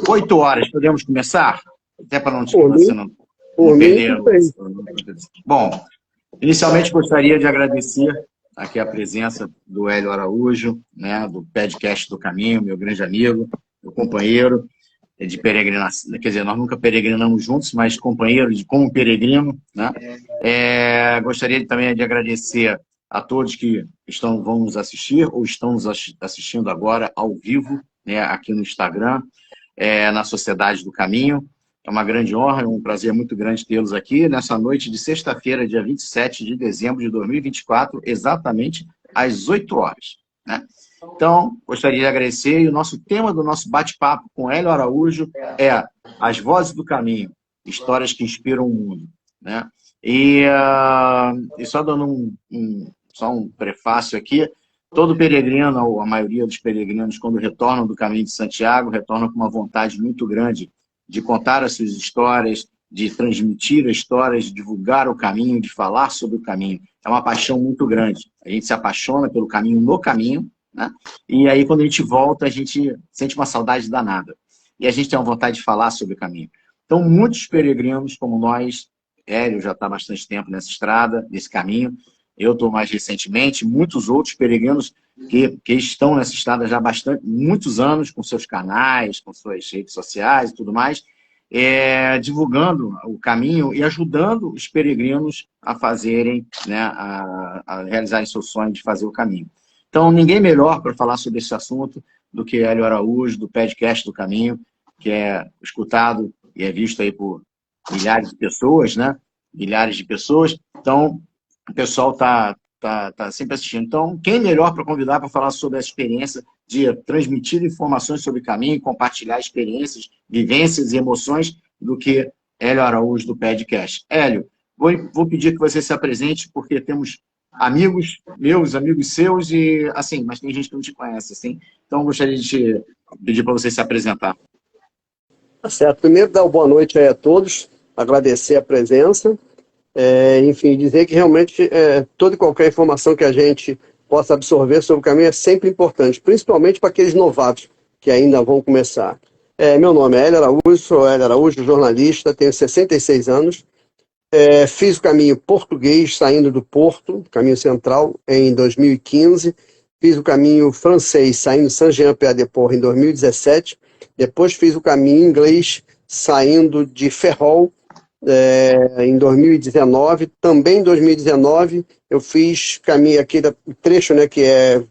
8 horas, podemos começar? Até para não Por não mim, perder. Bom, inicialmente gostaria de agradecer aqui a presença do Hélio Araújo, né, do podcast do Caminho, meu grande amigo, meu companheiro de peregrinação. Quer dizer, nós nunca peregrinamos juntos, mas companheiro de como peregrino, né? Gostaria também de agradecer a todos que vão nos assistir ou estão nos assistindo agora ao vivo, né, aqui no Instagram, na Sociedade do Caminho. É uma grande honra, é um prazer muito grande tê-los aqui nessa noite de sexta-feira, dia 27 de dezembro de 2024, exatamente às 8 horas. Né? Então, gostaria de agradecer, e o nosso tema do nosso bate-papo com Hélio Araújo é As Vozes do Caminho, histórias que inspiram o mundo. Né? E só dando só um prefácio aqui, todo peregrino, ou a maioria dos peregrinos, quando retornam do Caminho de Santiago, retornam com uma vontade muito grande de contar as suas histórias, de transmitir as histórias, de divulgar o caminho, de falar sobre o caminho. É uma paixão muito grande. A gente se apaixona pelo caminho no caminho, né? E aí, quando a gente volta, a gente sente uma saudade danada. E a gente tem uma vontade de falar sobre o caminho. Então, muitos peregrinos como nós, Hélio já está há bastante tempo nessa estrada, nesse caminho, eu estou mais recentemente, muitos outros peregrinos que estão nessa estrada já há muitos anos, com seus canais, com suas redes sociais e tudo mais, divulgando o caminho e ajudando os peregrinos a fazerem, né, a realizarem seu sonho de fazer o caminho. Então, ninguém melhor para falar sobre esse assunto do que Hélio Araújo, do podcast do Caminho, que é escutado e é visto aí por milhares de pessoas, né? Milhares de pessoas. Então, o pessoal está sempre assistindo. Então, quem melhor para convidar para falar sobre a experiência de transmitir informações sobre o caminho e compartilhar experiências, vivências e emoções do que Hélio Araújo do podcast. Hélio, vou pedir que você se apresente, porque temos amigos meus, amigos seus, e assim, mas tem gente que não te conhece, assim. Então, gostaria de te pedir para você se apresentar. Tá certo. Primeiro, dar uma boa noite aí a todos, agradecer a presença. Enfim, dizer que realmente toda e qualquer informação que a gente possa absorver sobre o caminho é sempre importante, principalmente para aqueles novatos que ainda vão começar. Meu nome é Hélio Araújo, sou Hélio Araújo, jornalista, tenho 66 anos, fiz o caminho português saindo do Porto, caminho central, em 2015, fiz o caminho francês saindo de Saint-Jean-Pied-de-Port em 2017, depois fiz o caminho inglês saindo de Ferrol, em 2019, também em 2019 eu fiz caminho, aquele trecho, né, que é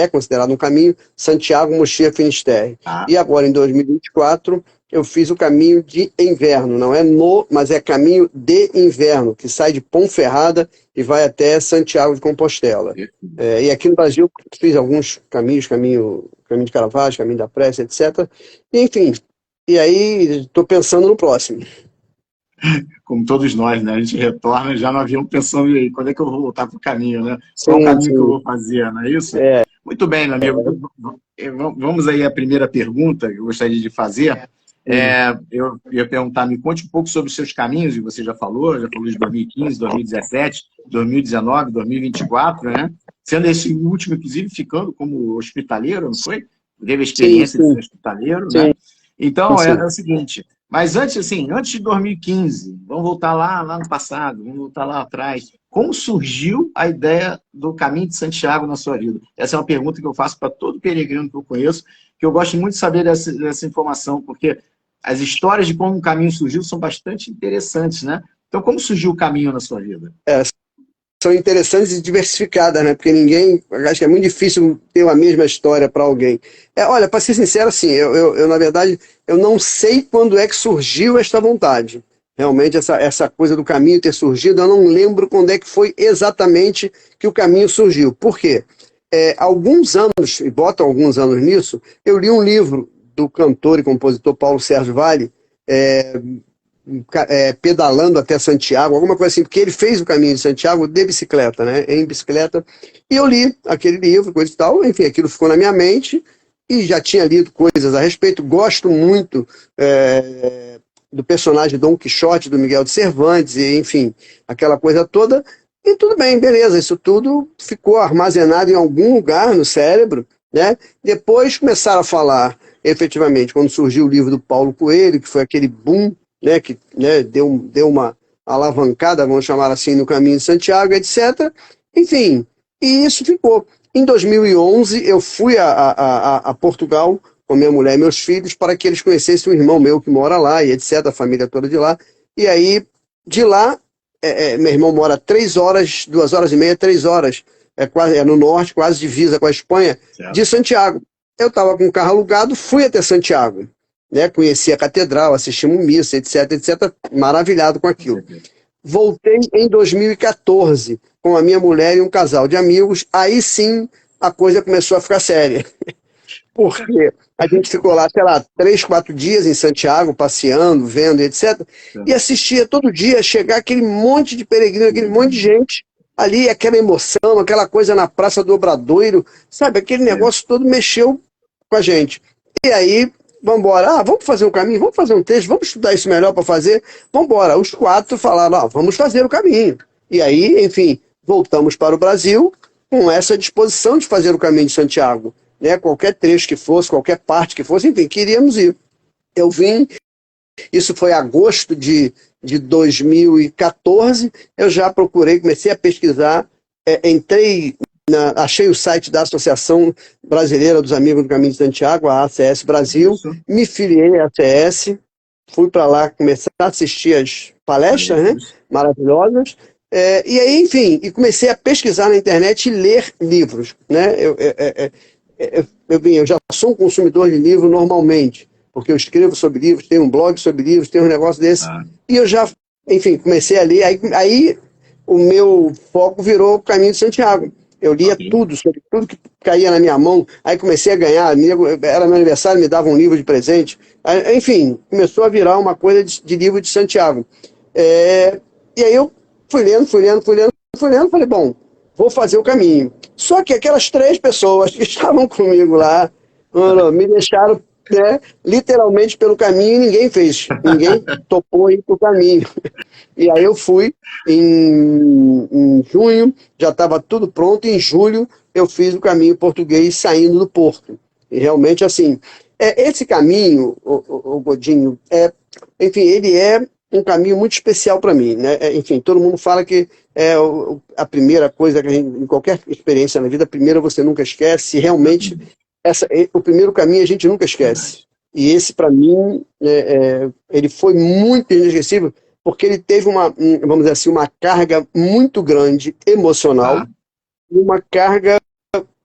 considerado um caminho, Santiago, Mochia, Finisterre. E agora em 2024 eu fiz o caminho de inverno, não é mas é caminho de inverno, que sai de Ponferrada e vai até Santiago de Compostela. E aqui no Brasil fiz alguns caminhos, caminho de Caravaggio, caminho da Prece, etc. E, enfim, e aí estou pensando no próximo. Como todos nós, né? A gente retorna já no avião pensando aí, quando é que eu vou voltar para o caminho, né? Qual o caminho que eu vou fazer, não é isso? Muito bem, meu amigo. Vamos aí à primeira pergunta que eu gostaria de fazer. Eu ia perguntar, me conte um pouco sobre os seus caminhos, e você já falou de 2015, 2017, 2019, 2024, né? Sendo esse último, inclusive, ficando como hospitaleiro, não foi? Teve a experiência de ser hospitaleiro, né? Então, é o seguinte... Mas antes de 2015, vamos voltar lá no passado, vamos voltar lá atrás. Como surgiu a ideia do Caminho de Santiago na sua vida? Essa é uma pergunta que eu faço para todo peregrino que eu conheço, que eu gosto muito de saber dessa informação, porque as histórias de como o caminho surgiu são bastante interessantes, né? Então, como surgiu o caminho na sua vida? São interessantes e diversificadas, né? Porque acho que é muito difícil ter a mesma história para alguém. Olha, para ser sincero, assim, eu na verdade, eu não sei quando é que surgiu esta vontade. Realmente, essa coisa do caminho ter surgido, eu não lembro quando é que foi exatamente que o caminho surgiu. Por quê? Alguns anos, e boto alguns anos nisso, eu li um livro do cantor e compositor Paulo Sérgio Vale, pedalando até Santiago, alguma coisa assim, porque ele fez o caminho de Santiago de bicicleta, né, em bicicleta, e eu li aquele livro, coisa e tal, enfim, aquilo ficou na minha mente, e já tinha lido coisas a respeito, gosto muito do personagem Dom Quixote, do Miguel de Cervantes, e, enfim, aquela coisa toda, e tudo bem, beleza, isso tudo ficou armazenado em algum lugar no cérebro, né? Depois começaram a falar, efetivamente, quando surgiu o livro do Paulo Coelho, que foi aquele boom, né, que, né, deu uma alavancada, vamos chamar assim, no caminho de Santiago, etc. Enfim, e isso ficou. Em 2011, eu fui a Portugal com minha mulher e meus filhos para que eles conhecessem um irmão meu que mora lá, e etc., a família toda de lá. E aí, de lá, meu irmão mora 3 horas, 2 horas e meia, 3 horas, quase, no norte, quase divisa com a Espanha, certo, de Santiago. Eu estava com o carro alugado, fui até Santiago, né? Conheci a catedral, assistimos missa, etc., etc., maravilhado com aquilo. Voltei em 2014 com a minha mulher e um casal de amigos, aí sim a coisa começou a ficar séria. Porque a gente ficou lá, sei lá, 3, 4 dias em Santiago, passeando, vendo, etc. E assistia todo dia chegar aquele monte de peregrinos, aquele monte de gente ali, aquela emoção, aquela coisa na Praça do Obradoiro, sabe? Aquele negócio todo mexeu com a gente. E aí, vamos embora, vamos fazer um caminho, vamos fazer um texto, vamos estudar isso melhor para fazer, vamos embora. Os 4 falaram, vamos fazer o caminho. E aí, enfim, voltamos para o Brasil com essa disposição de fazer o caminho de Santiago, né? Qualquer trecho que fosse, qualquer parte que fosse, enfim, queríamos ir. Eu vim, isso foi agosto de 2014, eu já procurei, comecei a pesquisar, entrei, achei o site da Associação Brasileira dos Amigos do Caminho de Santiago, a ACS Brasil, me filiei à ACS, fui para lá começar a assistir as palestras, né, maravilhosas, e aí, enfim, e comecei a pesquisar na internet e ler livros, né? Eu já sou um consumidor de livro normalmente, porque eu escrevo sobre livros, tenho um blog sobre livros, tenho um negócio desse, e eu já, enfim, comecei a ler, aí o meu foco virou o Caminho de Santiago. Eu lia tudo, sobre tudo que caía na minha mão, aí comecei a ganhar, era meu aniversário, me dava um livro de presente, enfim, começou a virar uma coisa de livro de Santiago. E aí eu fui lendo, falei, bom, vou fazer o caminho. Só que aquelas 3 pessoas que estavam comigo lá, me deixaram, né, literalmente pelo caminho, e ninguém topou ir para o caminho. E aí eu fui em junho, já estava tudo pronto, em julho eu fiz o caminho português saindo do Porto. E realmente, assim, esse caminho, o Godinho, enfim, ele é um caminho muito especial para mim, né? Enfim, todo mundo fala que é a primeira coisa que a gente, em qualquer experiência na vida, a primeira você nunca esquece, e realmente o primeiro caminho a gente nunca esquece. E esse, para mim, ele foi muito inesquecível, porque ele teve vamos dizer assim, uma carga muito grande emocional e uma carga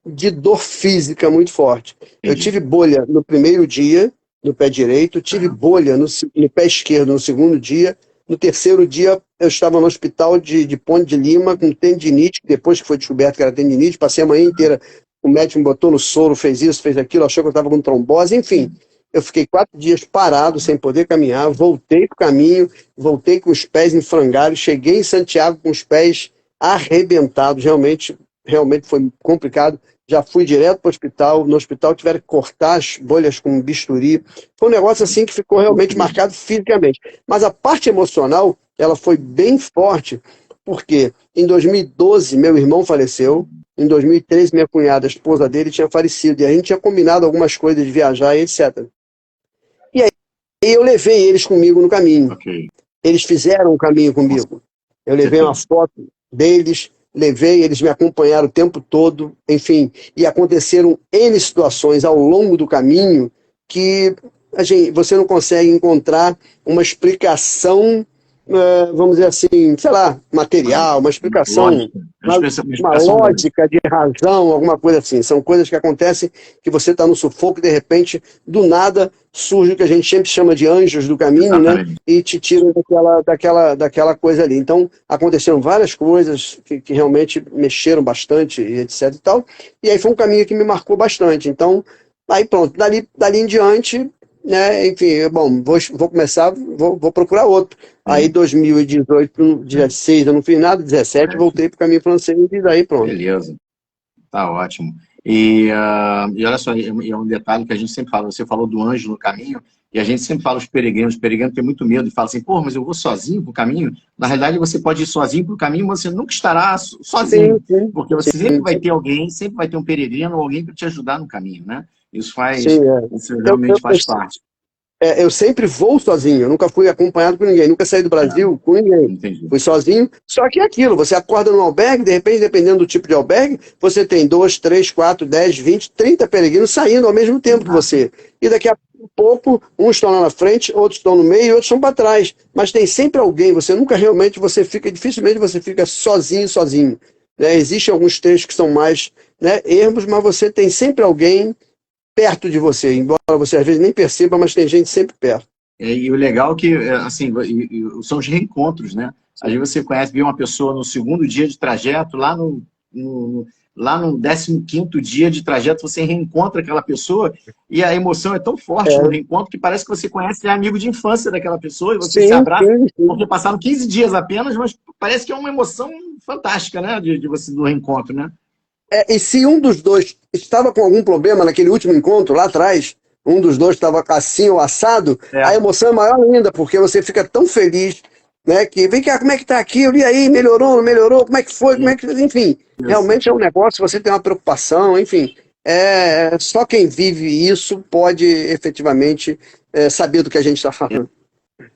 de dor física muito forte. Eu tive bolha no primeiro dia, no pé direito, tive bolha no pé esquerdo no segundo dia, no terceiro dia eu estava no hospital de Ponte de Lima com tendinite, depois que foi descoberto que era tendinite, passei a manhã inteira, o médico me botou no soro, fez isso, fez aquilo, achou que eu estava com trombose, enfim. Eu fiquei 4 dias parado, sem poder caminhar, voltei para o caminho, voltei com os pés em frangalho, cheguei em Santiago com os pés arrebentados, realmente foi complicado. Já fui direto para o hospital, no hospital tiveram que cortar as bolhas com um bisturi. Foi um negócio assim que ficou realmente marcado fisicamente. Mas a parte emocional, ela foi bem forte, porque em 2012 meu irmão faleceu, em 2013 minha cunhada, a esposa dele, tinha falecido, e a gente tinha combinado algumas coisas de viajar e etc. E aí eu levei eles comigo no caminho. Eles fizeram o caminho comigo. Eu levei uma foto deles, eles me acompanharam o tempo todo, enfim, e aconteceram N situações ao longo do caminho que você não consegue encontrar uma explicação, vamos dizer assim, sei lá, material, uma explicação, uma lógica de razão, alguma coisa assim. São coisas que acontecem que você está no sufoco e de repente, do nada, surge o que a gente sempre chama de anjos do caminho, né? E te tiram daquela coisa ali. Então, aconteceram várias coisas que realmente mexeram bastante, e etc e tal. E aí foi um caminho que me marcou bastante. Então, aí pronto, dali em diante, né, enfim, bom, vou começar, vou procurar outro. Aí 2018, 16 eu não fiz nada, 17 voltei para o caminho francês e daí pronto. Beleza, tá ótimo. E olha só, é um detalhe que a gente sempre fala, você falou do anjo no caminho, e a gente sempre fala os peregrinos têm muito medo e falam assim, pô, mas eu vou sozinho pro caminho? Na realidade, você pode ir sozinho pro caminho, mas você nunca estará Sim, sozinho, sim, porque você sempre sim, vai ter alguém, sempre vai ter um peregrino ou alguém para te ajudar no caminho, né? sim, é. Isso Eu, realmente eu, faz parte. eu sempre vou sozinho, eu nunca fui acompanhado por ninguém, nunca saí do Brasil com ninguém. Entendi. Fui sozinho, só que é aquilo, você acorda num albergue, de repente, dependendo do tipo de albergue, você tem 2, 3, 4, 10, 20, 30 peregrinos saindo ao mesmo tempo que você. E daqui a pouco, uns estão lá na frente, outros estão no meio e outros estão para trás. Mas tem sempre alguém, você nunca realmente, dificilmente você fica sozinho. Né? Existem alguns trechos que são mais, né, ermos, mas você tem sempre alguém perto de você, embora você às vezes nem perceba, mas tem gente sempre perto. E o legal é que, assim, são os reencontros, né? Às vezes você vê uma pessoa no segundo dia de trajeto, lá no 15º dia de trajeto, você reencontra aquela pessoa e a emoção é tão forte no reencontro que parece que você conhece, é amigo de infância daquela pessoa e você se abraça, porque passaram 15 dias apenas, mas parece que é uma emoção fantástica, né? De você do reencontro, né? E se um dos dois estava com algum problema naquele último encontro, lá atrás, um dos dois estava assim ou assado, a emoção é maior ainda, porque você fica tão feliz, né? Que vem cá, como é que tá aquilo? E aí, melhorou, não melhorou? Como é que foi? Enfim, realmente é um negócio, você tem uma preocupação, enfim. Só quem vive isso pode efetivamente saber do que a gente está falando.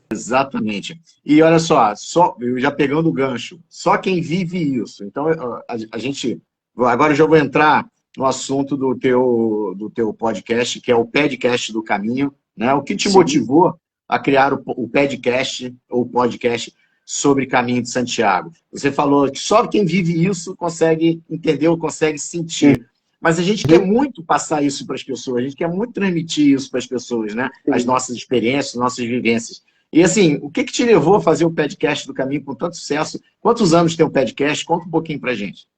Exatamente. E olha só, eu já pegando o gancho, só quem vive isso. Então, a gente. Agora eu já vou entrar no assunto do teu podcast, que é o podcast do caminho, né? O que te motivou a criar o podcast ou podcast sobre Caminho de Santiago? Você falou que só quem vive isso consegue entender ou consegue sentir. Mas a gente quer muito passar isso para as pessoas, a gente quer muito transmitir isso para as pessoas, né? As nossas experiências, nossas vivências. E assim, o que te levou a fazer o podcast do caminho com tanto sucesso? Quantos anos tem o podcast? Conta um pouquinho pra gente.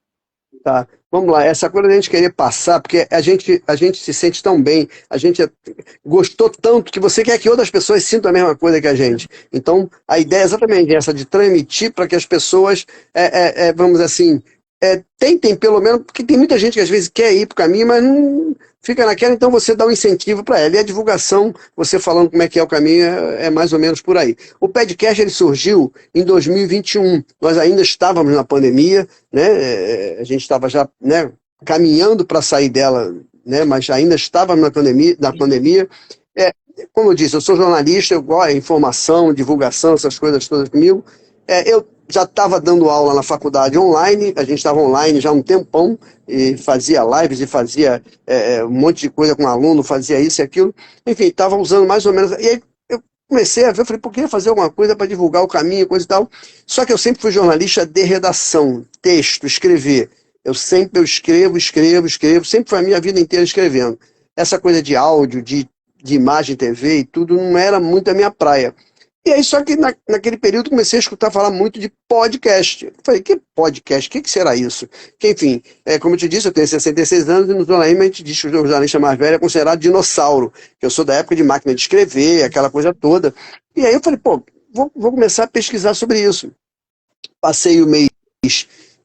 Tá, vamos lá. Essa coisa da gente querer passar, porque a gente se sente tão bem, a gente gostou tanto que você quer que outras pessoas sintam a mesma coisa que a gente. Então, a ideia é exatamente essa, de transmitir para que as pessoas, vamos assim, tentem pelo menos, porque tem muita gente que às vezes quer ir para o caminho, mas não fica naquela, então você dá um incentivo para ela. E a divulgação, você falando como é que é o caminho, é mais ou menos por aí. O podcast ele surgiu em 2021. Nós ainda estávamos na pandemia, né? A gente estava já, né, caminhando para sair dela, né? Mas ainda estávamos na pandemia. Como eu disse, eu sou jornalista, eu gosto de informação, divulgação, essas coisas todas comigo. Eu já estava dando aula na faculdade online, a gente estava online já há um tempão, e fazia lives e fazia um monte de coisa com aluno, fazia isso e aquilo. Enfim, estava usando mais ou menos. E aí eu comecei a ver, eu falei, queria fazer alguma coisa para divulgar o caminho, coisa e tal. Só que eu sempre fui jornalista de redação, texto, escrever. Eu escrevo, sempre foi a minha vida inteira escrevendo. Essa coisa de áudio, de imagem, TV e tudo, não era muito a minha praia. E aí, só que naquele período comecei a escutar falar muito de podcast. Eu falei, que podcast? O que será isso? Que, enfim, como eu te disse, eu tenho 66 anos e no jornalismo a gente diz que o jornalista mais velho é considerado dinossauro, que eu sou da época de máquina de escrever, aquela coisa toda. E aí eu falei, vou começar a pesquisar sobre isso. Passei o mês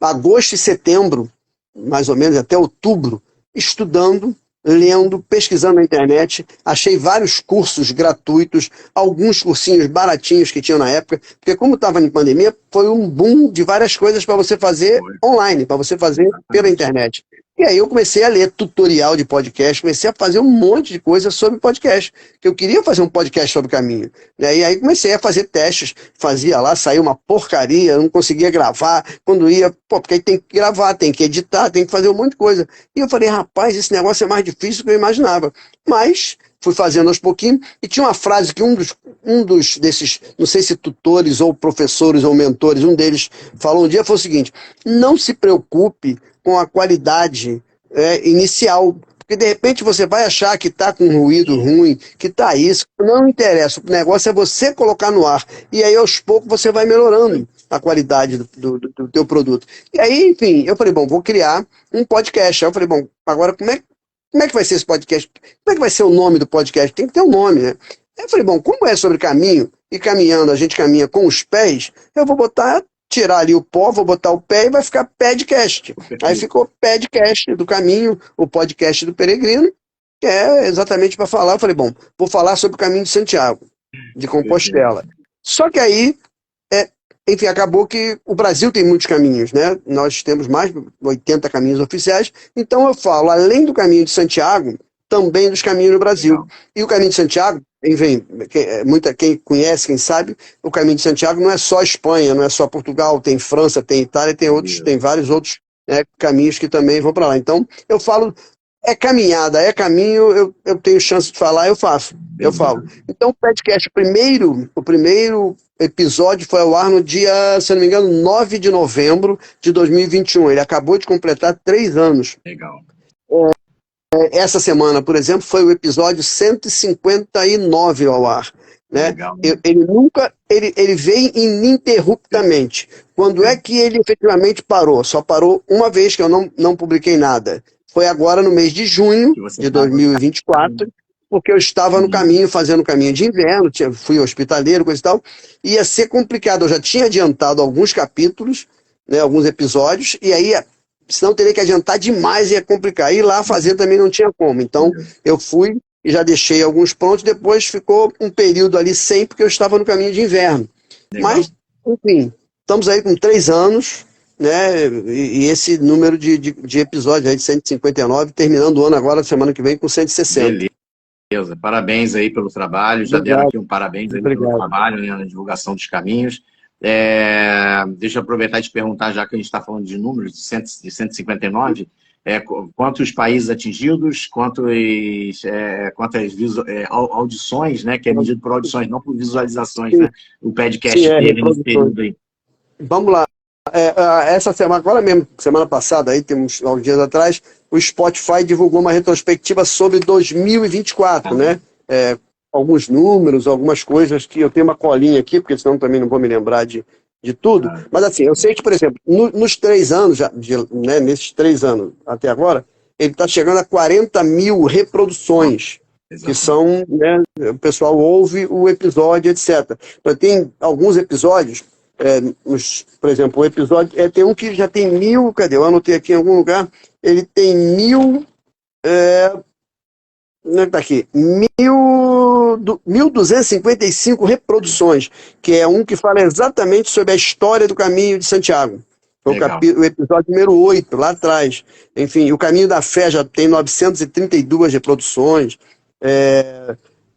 agosto e setembro, mais ou menos, até outubro, estudando, lendo, pesquisando na internet, achei vários cursos gratuitos, alguns cursinhos baratinhos que tinham na época, porque como estava em pandemia, foi um boom de várias coisas para você fazer online, para você fazer pela internet. E aí eu comecei a ler tutorial de podcast, comecei a fazer um monte de coisa sobre podcast, que eu queria fazer um podcast sobre caminho. Né? E aí comecei a fazer testes, fazia lá, saía uma porcaria, não conseguia gravar, quando ia, porque aí tem que gravar, tem que editar, tem que fazer um monte de coisa. E eu falei, rapaz, esse negócio é mais difícil do que eu imaginava. Mas fui fazendo aos pouquinhos, e tinha uma frase que um dos desses, não sei se tutores ou professores ou mentores, um deles falou um dia, foi o seguinte, não se preocupe com a qualidade inicial, porque de repente você vai achar que está com ruído ruim, que está isso, não interessa, o negócio é você colocar no ar, e aí aos poucos você vai melhorando a qualidade do teu produto. E aí, enfim, eu falei, vou criar um podcast. Aí eu falei, agora como é que vai ser esse podcast? Como é que vai ser o nome do podcast? Tem que ter um nome, né? Aí eu falei, como é sobre caminho, e caminhando, a gente caminha com os pés, eu vou botar tirar ali o pó, vou botar o pé e vai ficar podcast. Aí ficou podcast do caminho, o podcast do peregrino, que é exatamente para falar. Eu falei, bom, vou falar sobre o caminho de Santiago, de Compostela. Só que aí, enfim, acabou que o Brasil tem muitos caminhos, né? Nós temos mais de 80 caminhos oficiais, então eu falo, além do caminho de Santiago, também dos caminhos no Brasil. Legal. E o caminho de Santiago, quem conhece, quem sabe, o caminho de Santiago não é só Espanha, não é só Portugal, tem França, tem Itália, tem vários outros, né, caminhos que também vão para lá. Então, eu falo, é caminhada, é caminho, eu tenho chance de falar, eu faço, eu falo. Então, o podcast, o primeiro episódio foi ao ar no dia, se não me engano, 9 de novembro de 2021. Ele acabou de completar 3 anos. Legal. Essa semana, por exemplo, foi o episódio 159 ao ar. Né? Legal. Ele veio ininterruptamente. Quando é que ele efetivamente parou? Só parou uma vez que eu não publiquei nada. Foi agora no mês de junho de 2024, porque eu estava no caminho, fazendo o caminho de inverno, fui hospitaleiro, coisa e tal. Ia ser complicado. Eu já tinha adiantado alguns capítulos, né, alguns episódios, e aí, senão teria que adiantar demais e ia complicar. E lá fazer também não tinha como. Então, eu fui e já deixei alguns prontos, depois ficou um período ali sem, porque eu estava no caminho de inverno. Legal. Mas, enfim, estamos aí com 3 anos, né? E esse número de episódios aí de 159, terminando o ano agora, semana que vem, com 160. Beleza. Parabéns aí pelo trabalho. Já deram aqui um parabéns aí pelo trabalho, né, na divulgação dos caminhos. Deixa eu aproveitar e te perguntar, já que a gente está falando de números de 159, quantos países atingidos, quantas audições, né, que é medido por audições, não por visualizações, né? O podcast teve nesse período aí. Vamos lá. Essa semana, agora mesmo, semana passada, aí, tem uns dias atrás, o Spotify divulgou uma retrospectiva sobre 2024, né? Alguns números, algumas coisas que eu tenho uma colinha aqui, porque senão também não vou me lembrar de tudo. Mas assim, eu sei que, por exemplo, nos 3 anos, né, nesses 3 anos até agora, ele está chegando a 40 mil reproduções, que são, né, o pessoal ouve o episódio, etc. Então, tem alguns episódios, por exemplo, o episódio, tem um que já tem 1000, cadê? Eu anotei aqui em algum lugar, ele tem 1000, tá aqui, 1.255 reproduções, que é um que fala exatamente sobre a história do Caminho de Santiago. Foi o episódio número 8, lá atrás. Enfim, o Caminho da Fé já tem 932 reproduções.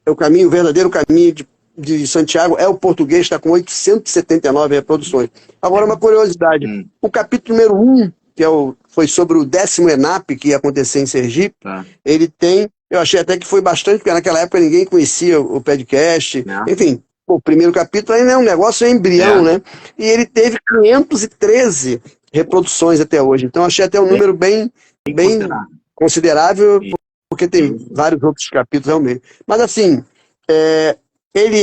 O verdadeiro caminho de Santiago é o português, está com 879 reproduções. Agora, uma curiosidade. O capítulo número 1, que foi sobre o 10º ENAP, que ia acontecer em Sergipe, ele tem... Eu achei até que foi bastante, porque naquela época ninguém conhecia o podcast. Enfim, o primeiro capítulo ainda é um negócio embrião, né? E ele teve 513 reproduções até hoje. Então, achei até um número bem considerável, porque tem vários outros capítulos realmente. Mas, assim, ele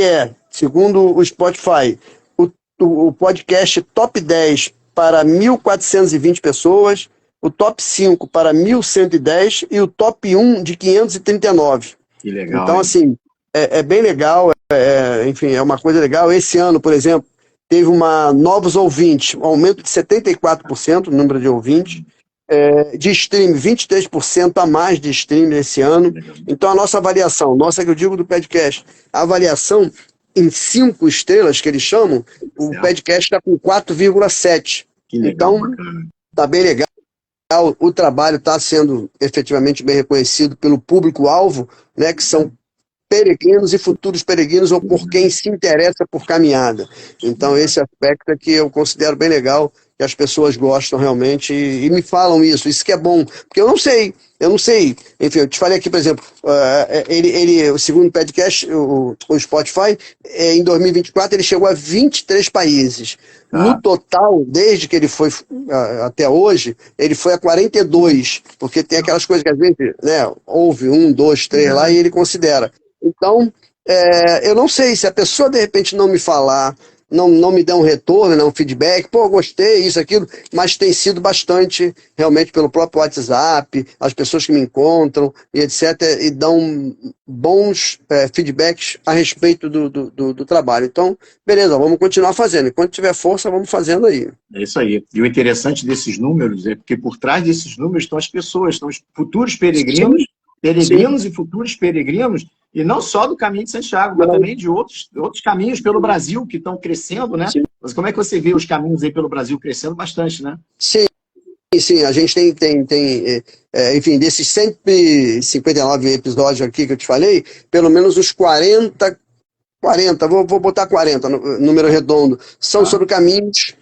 segundo o Spotify, o podcast top 10 para 1.420 pessoas, o top 5 para 1.110 e o top 1 de 539. Que legal. Então, assim, é bem legal, enfim, é uma coisa legal. Esse ano, por exemplo, teve novos ouvintes, um aumento de 74% no número de ouvintes, de stream, 23% a mais de stream esse ano. Então, a nossa avaliação, que eu digo do podcast, a avaliação em 5 estrelas, que eles chamam, o podcast está com 4,7. Então, está bem legal. O trabalho está sendo efetivamente bem reconhecido pelo público-alvo, né, que são peregrinos e futuros peregrinos, ou por quem se interessa por caminhada. Então, esse aspecto é que eu considero bem legal, que as pessoas gostam realmente e me falam isso que é bom, porque eu não sei. Enfim, eu te falei aqui, por exemplo, o segundo podcast, o Spotify, em 2024 ele chegou a 23 países. No total, desde que ele foi até hoje, ele foi a 42, porque tem aquelas coisas que às vezes, né, houve 1, 2, 3 lá e ele considera. Então, eu não sei, se a pessoa de repente não me falar, não me dão um retorno, né, um feedback, pô, gostei, isso, aquilo, mas tem sido bastante, realmente, pelo próprio WhatsApp, as pessoas que me encontram e etc., e dão bons feedbacks a respeito do trabalho. Então, beleza, vamos continuar fazendo. Enquanto tiver força, vamos fazendo aí. É isso aí. E o interessante desses números é porque por trás desses números estão as pessoas, estão os futuros peregrinos, peregrinos e futuros peregrinos, e não só do Caminho de Santiago, mas também de outros caminhos pelo Brasil que estão crescendo, né? Sim. Mas como é que você vê os caminhos aí pelo Brasil crescendo bastante, né? Sim, sim, a gente enfim, desses 159 episódios aqui que eu te falei, pelo menos uns 40, vou botar 40, número redondo, são sobre caminhos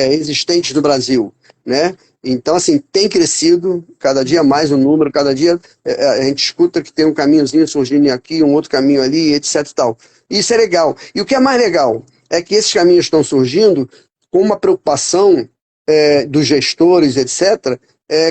existentes do Brasil, né? Então, assim, tem crescido cada dia mais o número, cada dia a gente escuta que tem um caminhozinho surgindo aqui, um outro caminho ali, etc e tal. Isso é legal. E o que é mais legal é que esses caminhos estão surgindo com uma preocupação dos gestores, etc.,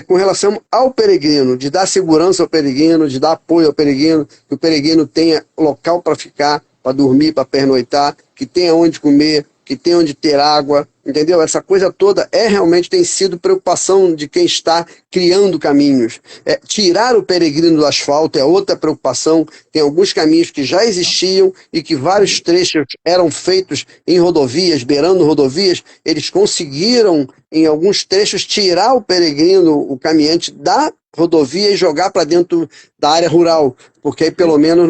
com relação ao peregrino, de dar segurança ao peregrino, de dar apoio ao peregrino, que o peregrino tenha local para ficar, para dormir, para pernoitar, que tenha onde comer, que tenha onde ter água, entendeu? Essa coisa toda realmente tem sido preocupação de quem está criando caminhos. Tirar o peregrino do asfalto é outra preocupação. Tem alguns caminhos que já existiam e que vários trechos eram feitos em rodovias, beirando rodovias. Eles conseguiram, em alguns trechos, tirar o peregrino, o caminhante, da rodovia e jogar para dentro da área rural, porque aí pelo menos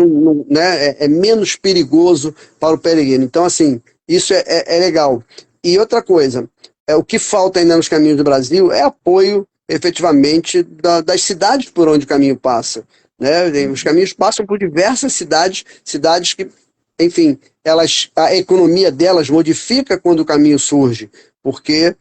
né, é menos perigoso para o peregrino. Então, assim, isso é legal. E outra coisa, o que falta ainda nos caminhos do Brasil é apoio, efetivamente, das cidades por onde o caminho passa. Né? Os caminhos passam por diversas cidades que, enfim, a economia delas modifica quando o caminho surge, porque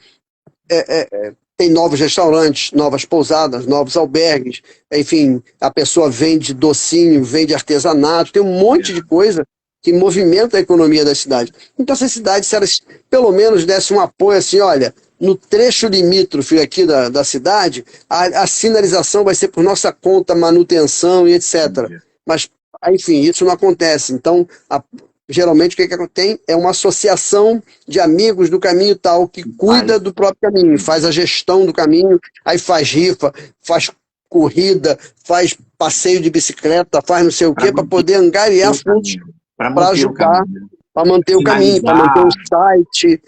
tem novos restaurantes, novas pousadas, novos albergues, enfim, a pessoa vende docinho, vende artesanato, tem um monte de coisa que movimenta a economia da cidade. Então, essas cidades, se elas pelo menos dessem um apoio assim, olha, no trecho limítrofe aqui da cidade, a sinalização vai ser por nossa conta, manutenção e etc. Mas, enfim, isso não acontece. Então, geralmente o que tem é uma associação de amigos do caminho tal, que cuida do próprio caminho, faz a gestão do caminho, aí faz rifa, faz corrida, faz passeio de bicicleta, faz não sei o quê, para poder angariar fundos para ajudar, para manter o caminho, para manter o site,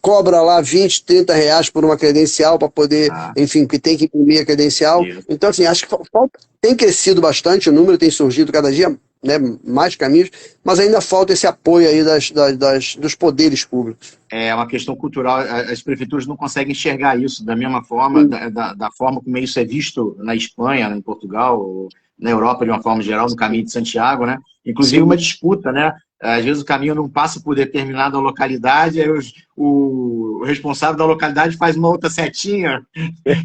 cobra lá 20, 30 reais por uma credencial para poder, enfim, que tem que imprimir a credencial. Então, assim, acho que tem crescido bastante, o número tem surgido cada dia, né, mais caminhos, mas ainda falta esse apoio aí dos poderes públicos. É uma questão cultural, as prefeituras não conseguem enxergar isso da mesma forma, da forma como isso é visto na Espanha, em Portugal, na Europa de uma forma geral, no Caminho de Santiago, né? Inclusive uma disputa, né? Às vezes o caminho não passa por determinada localidade, aí o responsável da localidade faz uma outra setinha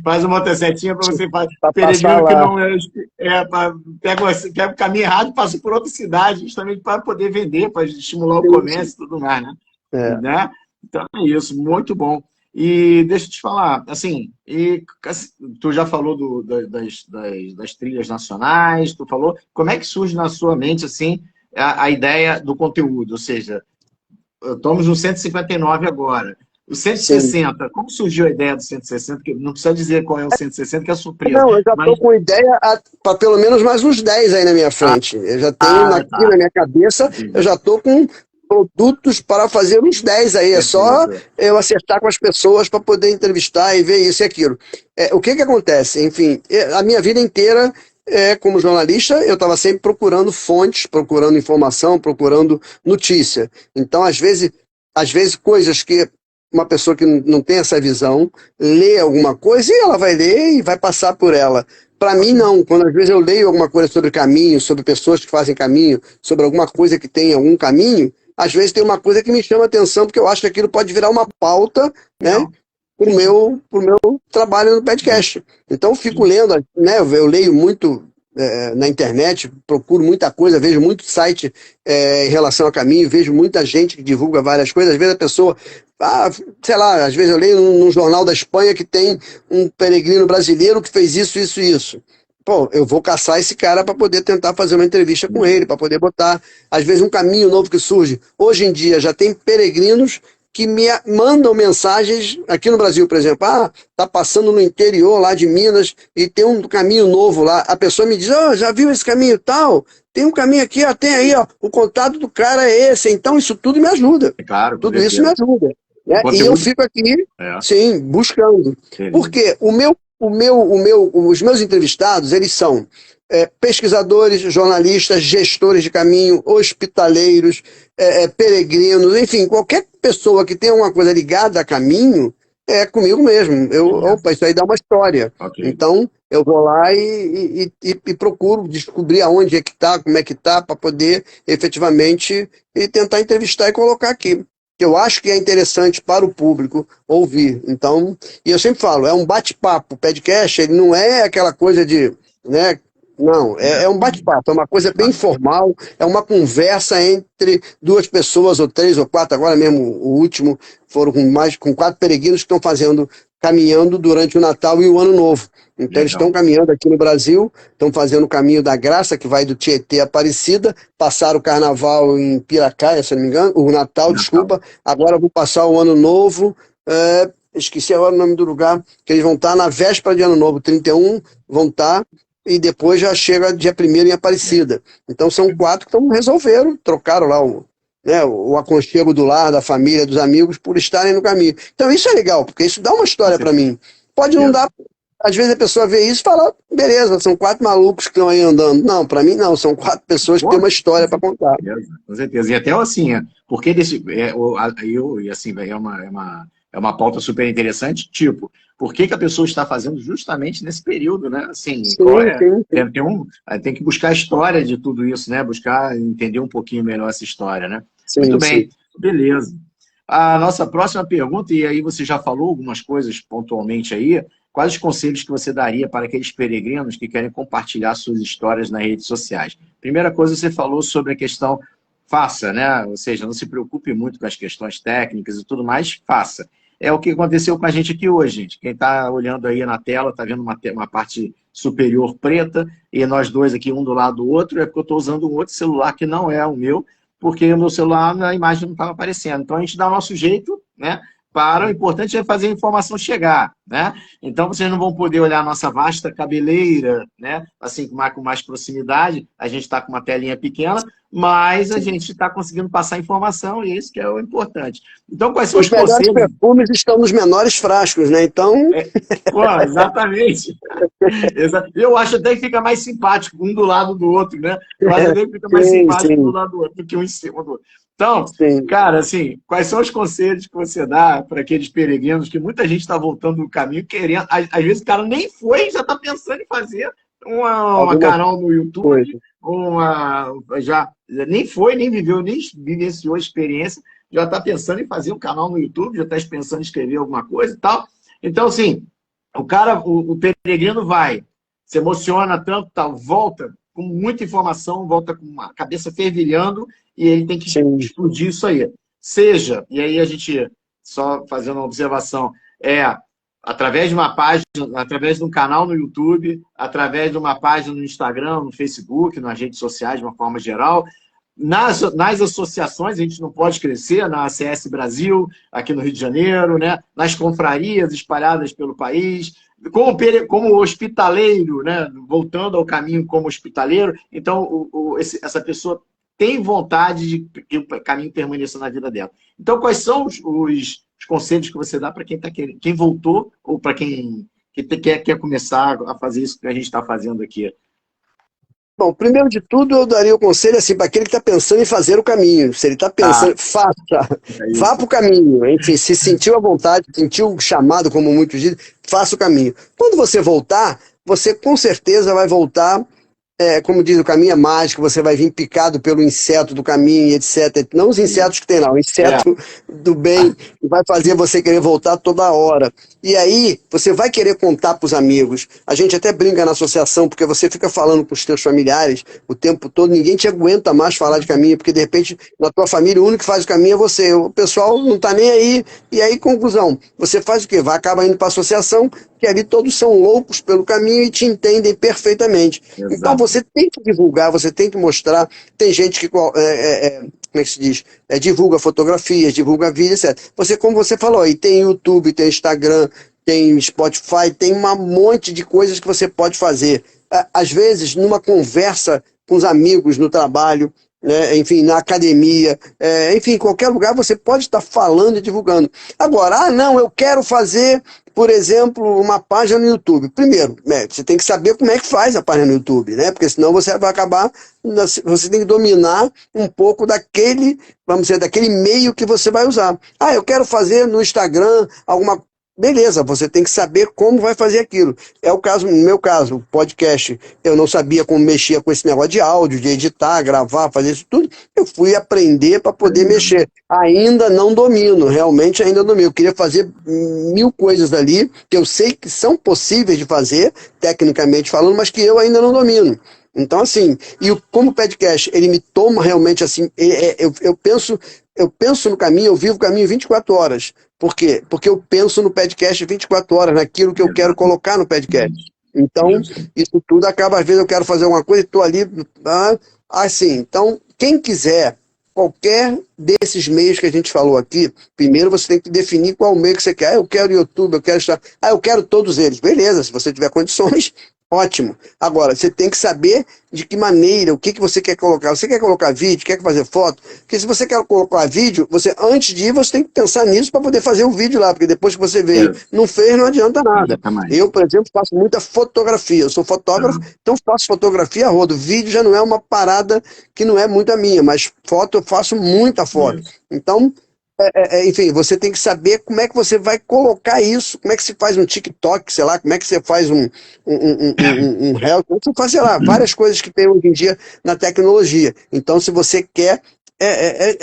para você peregrino que não pega o caminho errado e passa por outra cidade, justamente para poder vender, para estimular o comércio e tudo mais, né? Né? Então é isso, muito bom. E deixa eu te falar, assim, tu já falou das trilhas nacionais, tu falou, como é que surge na sua mente, assim, a ideia do conteúdo? Ou seja, estamos no 159 agora. O 160, como surgiu a ideia do 160? Porque não precisa dizer qual é o 160, que é surpresa. Não, eu já estou com ideia para pelo menos mais uns 10 aí na minha frente. Eu já tenho aqui na minha cabeça, eu já estou com produtos para fazer uns 10 aí. É só eu acertar com as pessoas para poder entrevistar e ver isso e aquilo. O que acontece? Enfim, a minha vida inteira, como jornalista, eu estava sempre procurando fontes, procurando informação, procurando notícia. Então, às vezes coisas que uma pessoa que não tem essa visão lê alguma coisa e ela vai ler e vai passar por ela. Para mim, não. Quando às vezes eu leio alguma coisa sobre caminho, sobre pessoas que fazem caminho, sobre alguma coisa que tem algum caminho, às vezes tem uma coisa que me chama a atenção, porque eu acho que aquilo pode virar uma pauta, né, pro meu trabalho no podcast. Então, eu fico lendo, né, eu leio muito na internet, procuro muita coisa, vejo muito site em relação a caminho, vejo muita gente que divulga várias coisas. Às vezes a pessoa, sei lá, às vezes eu leio num jornal da Espanha que tem um peregrino brasileiro que fez isso, isso e isso. pô, eu vou caçar esse cara para poder tentar fazer uma entrevista com ele, para poder botar, às vezes, um caminho novo que surge. Hoje em dia já tem peregrinos que me mandam mensagens aqui no Brasil, por exemplo, tá passando no interior lá de Minas e tem um caminho novo lá. A pessoa me diz, já viu esse caminho tal? Tem um caminho aqui, tem aí, o contato do cara é esse. Então isso tudo me ajuda. É claro, Tudo isso me ajuda. Né? E eu fico aqui, sim, buscando. Porque os meus entrevistados, eles são pesquisadores, jornalistas, gestores de caminho, hospitaleiros, peregrinos, enfim, qualquer pessoa que tenha alguma coisa ligada a caminho, é comigo mesmo. Opa, isso aí dá uma história. Okay. Então, eu vou lá e procuro descobrir aonde é que está, como é que está, para poder efetivamente tentar entrevistar e colocar aqui. Que eu acho que é interessante para o público ouvir. Então, e eu sempre falo, é um bate-papo. O podcast, ele não é aquela coisa de, né? Não, é um bate-papo, é uma coisa bem informal, é uma conversa entre duas pessoas, ou três, ou quatro, agora mesmo o último, foram com 4 peregrinos que estão caminhando durante o Natal e o Ano Novo. Então eles estão caminhando aqui no Brasil, estão fazendo o caminho da Graça, que vai do Tietê a Aparecida, passaram o Carnaval em Piracaia, se não me engano, o Natal, desculpa, agora vou passar o Ano Novo, esqueci agora o nome do lugar, que eles vão estar na véspera de Ano Novo, 31, vão estar, e depois já chega dia 1º em Aparecida. Então são 4 que resolveram, trocaram lá o aconchego do lar, da família, dos amigos, por estarem no caminho. Então isso é legal, porque isso dá uma história para mim. Pode não dar, às vezes a pessoa vê isso e fala, beleza, são 4 malucos que estão aí andando. Não, para mim não, são 4 pessoas que têm uma história para contar. Com certeza, e até assim, porque é uma pauta super interessante, tipo, por que a pessoa está fazendo justamente nesse período, né? Assim, tem que buscar a história de tudo isso, né? Buscar entender um pouquinho melhor essa história, né? Muito bem, beleza. A nossa próxima pergunta, e aí você já falou algumas coisas pontualmente aí, quais os conselhos que você daria para aqueles peregrinos que querem compartilhar suas histórias nas redes sociais? Primeira coisa, você falou sobre a questão faça, né? Ou seja, não se preocupe muito com as questões técnicas e tudo mais, faça. É o que aconteceu com a gente aqui hoje, gente. Quem está olhando aí na tela, está vendo uma parte superior preta, e nós dois aqui, um do lado do outro, é porque eu estou usando um outro celular que não é o meu, porque o meu celular, a imagem não estava aparecendo. Então, a gente dá o nosso jeito, né? O importante é fazer a informação chegar, né? Então, vocês não vão poder olhar a nossa vasta cabeleira, né? Assim, com mais proximidade. A gente está com uma telinha pequena, mas a gente está conseguindo passar informação e isso que é o importante. Então, quais são os conselhos? Os melhores perfumes estão nos menores frascos, né? Então... exatamente. Eu acho até que fica mais simpático um do lado do outro, né? Eu acho até que fica mais simpático um do lado do outro do que um em cima do outro. Então, cara, assim, quais são os conselhos que você dá para aqueles peregrinos que muita gente está voltando no caminho querendo... Às vezes o cara nem foi e já está pensando em fazer uma canal no YouTube, já nem foi, nem viveu, nem vivenciou a experiência, já está pensando em fazer um canal no YouTube, já está pensando em escrever alguma coisa e tal. Então, assim, o peregrino vai, se emociona tanto, tal, volta com muita informação, volta com uma cabeça fervilhando e ele tem que explodir isso aí. Seja, e aí a gente, só fazendo uma observação, através de uma página, através de um canal no YouTube, através de uma página no Instagram, no Facebook, nas redes sociais, de uma forma geral. Nas associações, a gente não pode crescer, na ACS Brasil, aqui no Rio de Janeiro, né? Nas confrarias espalhadas pelo país, como hospitaleiro, né? Voltando ao caminho como hospitaleiro. Então, essa pessoa tem vontade de que o caminho permaneça na vida dela. Então, quais são os conselhos que você dá para quem voltou ou para quem quer começar a fazer isso que a gente está fazendo aqui? Bom, primeiro de tudo, eu daria o conselho assim, para aquele que está pensando em fazer o caminho. Se ele está pensando, faça, vá para o caminho. Enfim, se sentiu à vontade, sentiu o chamado, como muitos dizem, faça o caminho. Quando você voltar, você com certeza vai voltar, como diz o caminho é mágico, você vai vir picado pelo inseto do caminho, etc. Não os insetos que tem lá, o inseto do bem, que vai fazer você querer voltar toda hora. E aí, você vai querer contar para os amigos. A gente até brinca na associação, porque você fica falando com os teus familiares o tempo todo, ninguém te aguenta mais falar de caminho, porque de repente, na tua família, o único que faz o caminho é você. O pessoal não está nem aí. E aí, conclusão, você faz o quê? Acaba indo para a associação, porque ali todos são loucos pelo caminho e te entendem perfeitamente. Exato. Então você tem que divulgar, você tem que mostrar. Tem gente que, como é que se diz? Divulga fotografias, divulga vídeos, etc. Você, como você falou aí, tem YouTube, tem Instagram, tem Spotify, tem um monte de coisas que você pode fazer. Às vezes, numa conversa com os amigos no trabalho, né, enfim, na academia, enfim, em qualquer lugar você pode estar falando e divulgando. Agora, não, eu quero fazer, por exemplo, uma página no YouTube. Primeiro, você tem que saber como é que faz a página no YouTube, né? Porque senão você vai acabar, você tem que dominar um pouco daquele, vamos dizer, daquele meio que você vai usar. Eu quero fazer no Instagram alguma. Beleza, você tem que saber como vai fazer aquilo. É o caso, no meu caso, o podcast, eu não sabia como mexer com esse negócio de áudio, de editar, gravar, fazer isso tudo. Eu fui aprender para poder mexer. Ainda não domino, realmente ainda não domino. Eu queria fazer 1000 coisas ali, que eu sei que são possíveis de fazer, tecnicamente falando, mas que eu ainda não domino. Então, assim, como o podcast, ele me toma realmente assim, eu penso no caminho, eu vivo o caminho 24 horas. Por quê? Porque eu penso no podcast 24 horas, naquilo que eu quero colocar no podcast. Então, isso tudo acaba, às vezes eu quero fazer alguma coisa e estou ali, assim. Então, quem quiser, qualquer desses meios que a gente falou aqui, primeiro você tem que definir qual meio que você quer. Eu quero YouTube, eu quero estar. Eu quero todos eles. Beleza, se você tiver condições, ótimo. Agora, você tem que saber de que maneira, o que você quer colocar. Você quer colocar vídeo, quer fazer foto? Porque se você quer colocar vídeo, você, antes de ir, você tem que pensar nisso para poder fazer o vídeo lá, porque depois que você veio, não fez, não adianta nada. Eu, por exemplo, faço muita fotografia. Eu sou fotógrafo, então faço fotografia a rodo. Vídeo já não é uma parada que não é muito a minha, mas foto, eu faço muita foto. Então, enfim, você tem que saber como é que você vai colocar isso, como é que se faz um TikTok, sei lá, como é que você faz um Reel, como é que você faz, sei lá, várias coisas que tem hoje em dia na tecnologia. Então, se você quer,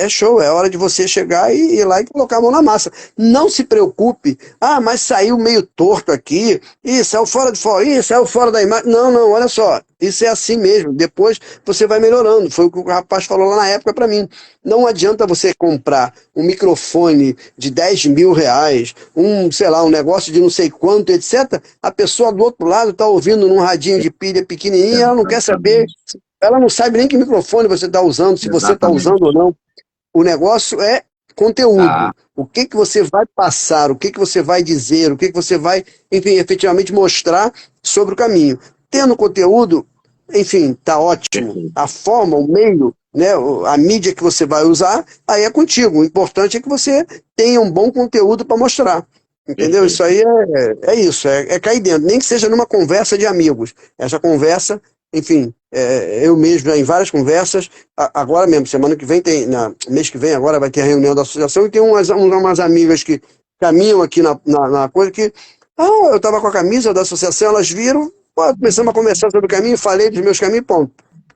show, é hora de você chegar e ir lá e colocar a mão na massa. Não se preocupe, mas saiu meio torto aqui, saiu fora de foco, saiu fora da imagem. Não, olha só, isso é assim mesmo, depois você vai melhorando. Foi o que o rapaz falou lá na época para mim. Não adianta você comprar um microfone de 10 mil reais, sei lá, um negócio de não sei quanto, etc. A pessoa do outro lado está ouvindo num radinho de pilha pequenininha, ela não quer saber, ela não sabe nem que microfone você está usando, se você está usando ou não. O negócio é conteúdo. O que você vai passar, o que você vai dizer, o que você vai, enfim, efetivamente mostrar sobre o caminho. Tendo conteúdo, enfim, tá ótimo. A forma, o meio, né, a mídia que você vai usar, aí é contigo. O importante é que você tenha um bom conteúdo para mostrar. Entendeu? Isso aí isso, é cair dentro. Nem que seja numa conversa de amigos. Essa conversa, enfim, eu mesmo em várias conversas, agora mesmo, semana que vem, mês que vem agora vai ter a reunião da associação e tem umas amigas que caminham aqui na coisa que, eu estava com a camisa da associação, elas viram, começamos a conversar sobre o caminho, falei dos meus caminhos, ponto.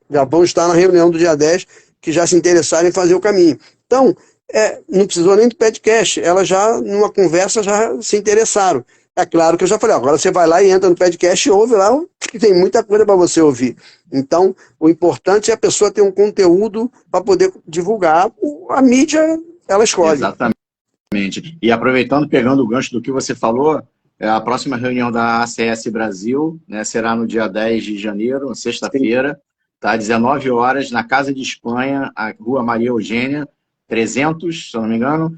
Já vão estar na reunião do dia 10, que já se interessaram em fazer o caminho. Então, não precisou nem do podcast, elas já, numa conversa, já se interessaram. É claro que eu já falei, agora você vai lá e entra no podcast e ouve lá, que tem muita coisa para você ouvir. Então, o importante é a pessoa ter um conteúdo para poder divulgar. A mídia, ela escolhe. Exatamente. E aproveitando, pegando o gancho do que você falou, a próxima reunião da ACS Brasil, né, será no dia 10 de janeiro, sexta-feira, tá, 19 horas, na Casa de Espanha, a Rua Maria Eugênia, 300, se eu não me engano,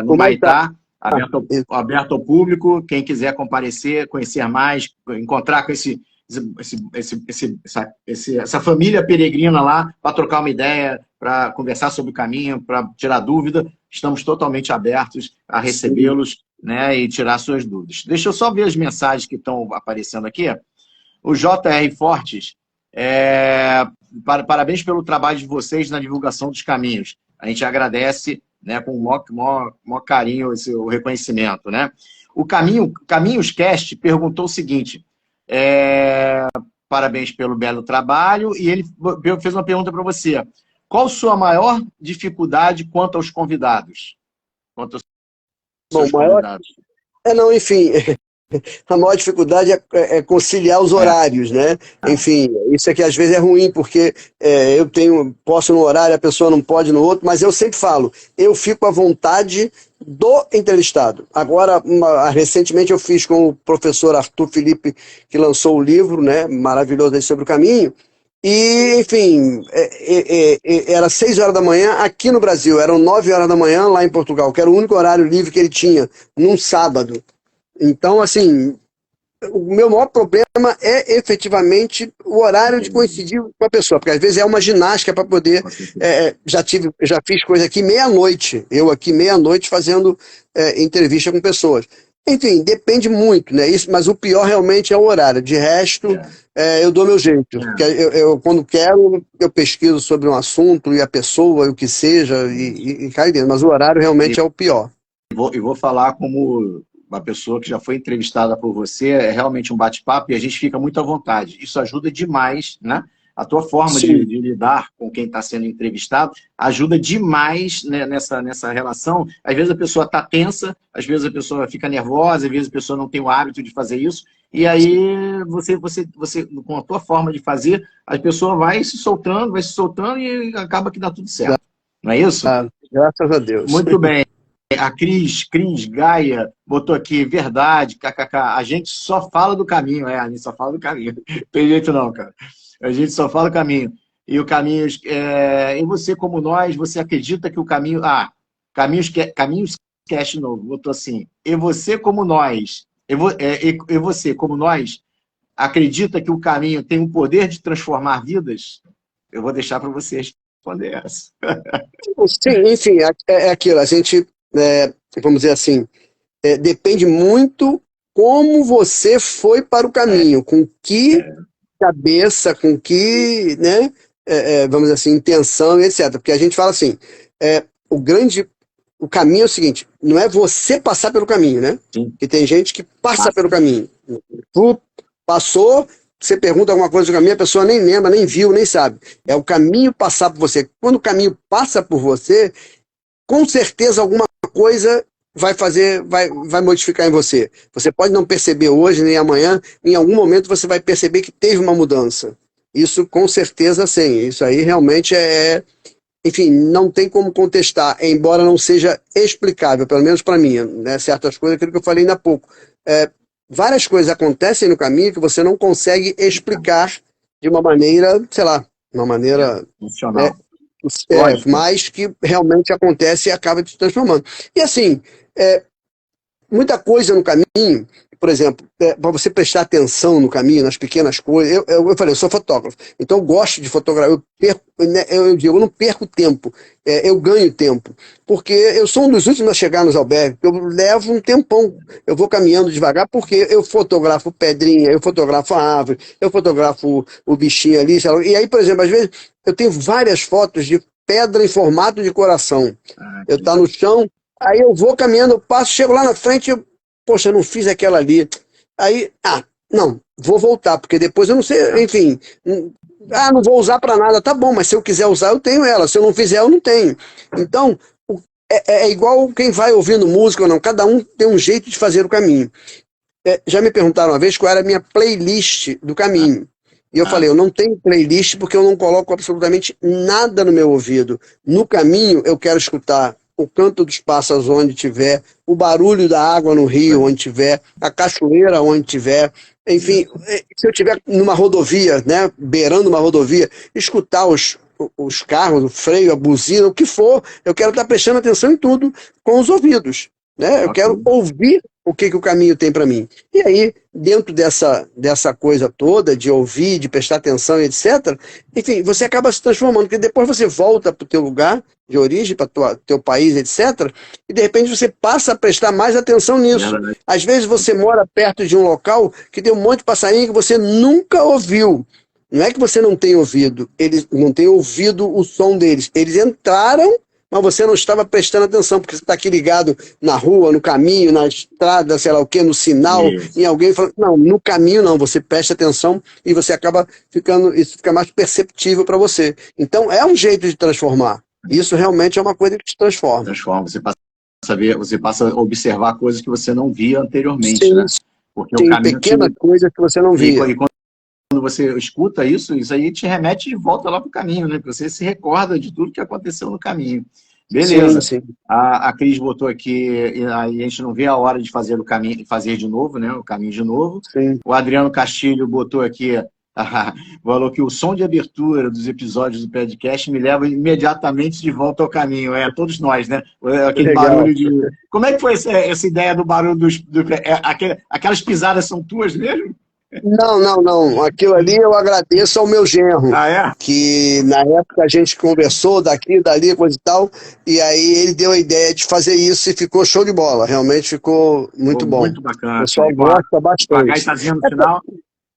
no Maitá, aberto ao público. Quem quiser comparecer, conhecer mais, encontrar com essa família peregrina lá, para trocar uma ideia, para conversar sobre o caminho, para tirar dúvida, estamos totalmente abertos a recebê-los, né, e tirar suas dúvidas. Deixa eu só ver as mensagens que estão aparecendo aqui. O JR Fortes, parabéns pelo trabalho de vocês na divulgação dos caminhos. A gente agradece, né, com o maior carinho o reconhecimento, né? O Caminhos Cast perguntou o seguinte, parabéns pelo belo trabalho, e ele fez uma pergunta para você. Qual sua maior dificuldade quanto aos convidados? Enfim, a maior dificuldade é conciliar os horários, né? Enfim, isso aqui às vezes é ruim, porque posso no horário, a pessoa não pode no outro, mas eu sempre falo, eu fico à vontade do entrevistado. Agora, recentemente eu fiz com o professor Arthur Felipe, que lançou o livro, né, maravilhoso aí sobre o caminho, e, enfim, era 6 horas da manhã aqui no Brasil, eram 9 horas da manhã lá em Portugal, que era o único horário livre que ele tinha, num sábado. Então, assim, o meu maior problema é efetivamente o horário de coincidir com a pessoa, porque às vezes é uma ginástica para poder. Já fiz coisa aqui meia-noite, eu aqui meia-noite fazendo entrevista com pessoas. Enfim, depende muito, né? Isso, mas o pior realmente é o horário. De resto, eu dou meu jeito. Eu, quando quero, eu pesquiso sobre um assunto e a pessoa, e o que seja, e cai dentro. Mas o horário realmente é o pior. E vou falar como uma pessoa que já foi entrevistada por você, é realmente um bate-papo e a gente fica muito à vontade. Isso ajuda demais, né? A tua forma de lidar com quem está sendo entrevistado ajuda demais, né, nessa relação. Às vezes a pessoa está tensa, às vezes a pessoa fica nervosa, às vezes a pessoa não tem o hábito de fazer isso. E aí você com a tua forma de fazer, a pessoa vai se soltando e acaba que dá tudo certo. Não é isso? Graças a Deus. Muito bem. A Cris Gaia botou aqui, verdade, kkk, a gente só fala do caminho, a gente só fala do caminho. Não tem jeito não, cara. A gente só fala do caminho. E o caminho, e você como nós, você acredita que o caminho... Caminhos Cast novo, botou assim, e você como nós, e você como nós, acredita que o caminho tem o poder de transformar vidas? Eu vou deixar para você responder essa. Sim, enfim, é aquilo, a gente... vamos dizer assim, depende muito como você foi para o caminho, com que cabeça, com que, né, vamos dizer assim, intenção e etc. Porque a gente fala assim, o caminho é o seguinte, não é você passar pelo caminho, né? Sim. Porque tem gente que passa pelo caminho. Tu passou, você pergunta alguma coisa do caminho, a pessoa nem lembra, nem viu, nem sabe. É o caminho passar por você. Quando o caminho passa por você, com certeza alguma coisa vai modificar em você. Você pode não perceber hoje, nem amanhã, em algum momento você vai perceber que teve uma mudança. Isso com certeza sim. Isso aí realmente enfim, não tem como contestar, embora não seja explicável, pelo menos para mim, né? Certas coisas, aquilo que eu falei ainda há pouco. Várias coisas acontecem no caminho que você não consegue explicar de uma maneira, sei lá, uma maneira funcional. Mas que realmente acontece e acaba te transformando. E assim, muita coisa no caminho, por exemplo, para você prestar atenção no caminho, nas pequenas coisas. Eu falei, eu sou fotógrafo, então eu gosto de fotografar. Eu não perco tempo, eu ganho tempo, porque eu sou um dos últimos a chegar nos albergues. Eu levo um tempão, eu vou caminhando devagar, porque eu fotografo pedrinha, eu fotografo a árvore, eu fotografo o bichinho ali. E aí, por exemplo, às vezes eu tenho várias fotos de pedra em formato de coração. Eu tá no chão, aí eu vou caminhando, eu passo, chego lá na frente, poxa, eu não fiz aquela ali. Aí, não, vou voltar, porque depois eu não sei, enfim, não vou usar para nada, tá bom, mas se eu quiser usar, eu tenho ela, se eu não fizer, eu não tenho. Então, é igual quem vai ouvindo música ou não, cada um tem um jeito de fazer o caminho. Já me perguntaram uma vez qual era a minha playlist do caminho. E eu falei, eu não tenho playlist porque eu não coloco absolutamente nada no meu ouvido. No caminho, eu quero escutar o canto dos pássaros onde tiver, o barulho da água no rio onde tiver, a cachoeira onde tiver, enfim, se eu estiver numa rodovia, né, beirando uma rodovia, escutar os carros, o freio, a buzina, o que for, eu quero estar prestando atenção em tudo com os ouvidos, né? Eu quero ouvir o que o caminho tem para mim. E aí, dentro dessa coisa toda, de ouvir, de prestar atenção, etc., enfim, você acaba se transformando, porque depois você volta para o teu lugar de origem, para o teu país, etc., e de repente você passa a prestar mais atenção nisso. Às vezes você mora perto de um local que tem um monte de passarinho que você nunca ouviu. Não é que você não tem ouvido, eles não tem ouvido o som deles. Eles entraram, mas você não estava prestando atenção, porque você está aqui ligado na rua, no caminho, na estrada, sei lá o quê, no sinal, em alguém falando, não, no caminho não, você presta atenção e você acaba ficando, isso fica mais perceptível para você. Então é um jeito de transformar. Isso realmente é uma coisa que te transforma. Transforma, você passa a observar coisas que você não via anteriormente, sim, né? Porque sim, o caminho pequenas coisas que você não via. E quando você escuta isso aí te remete de volta lá para o caminho, né? Você se recorda de tudo que aconteceu no caminho. Beleza. Sim. A Cris botou aqui, e aí a gente não vê a hora de fazer o caminho, fazer de novo, né? O caminho de novo. Sim. O Adriano Castilho botou aqui, falou que o som de abertura dos episódios do podcast me leva imediatamente de volta ao caminho. É, todos nós, né? Aquele Legal. barulho de. Como é que foi essa ideia do barulho aquelas pisadas são tuas mesmo? Não. Aquilo ali eu agradeço ao meu genro. Ah, é? Que na época a gente conversou daqui, dali, coisa e tal, e aí ele deu a ideia de fazer isso e ficou show de bola. Realmente ficou muito bom. Muito bacana. O pessoal gosta bastante. Com a gaitazinha no final.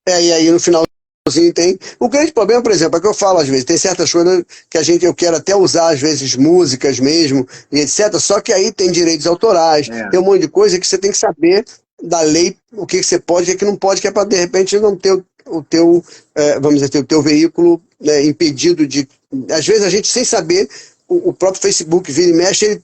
E aí no finalzinho tem. O grande problema, por exemplo, é que eu falo às vezes, tem certas coisas que eu quero até usar, às vezes, músicas mesmo, e etc. Só que aí tem direitos autorais, tem um monte de coisa que você tem que saber da lei, o que você pode e o que não pode, que é para, de repente, não ter o teu, vamos dizer, o teu veículo, né, impedido de... Às vezes a gente, sem saber, o próprio Facebook vira e mexe, ele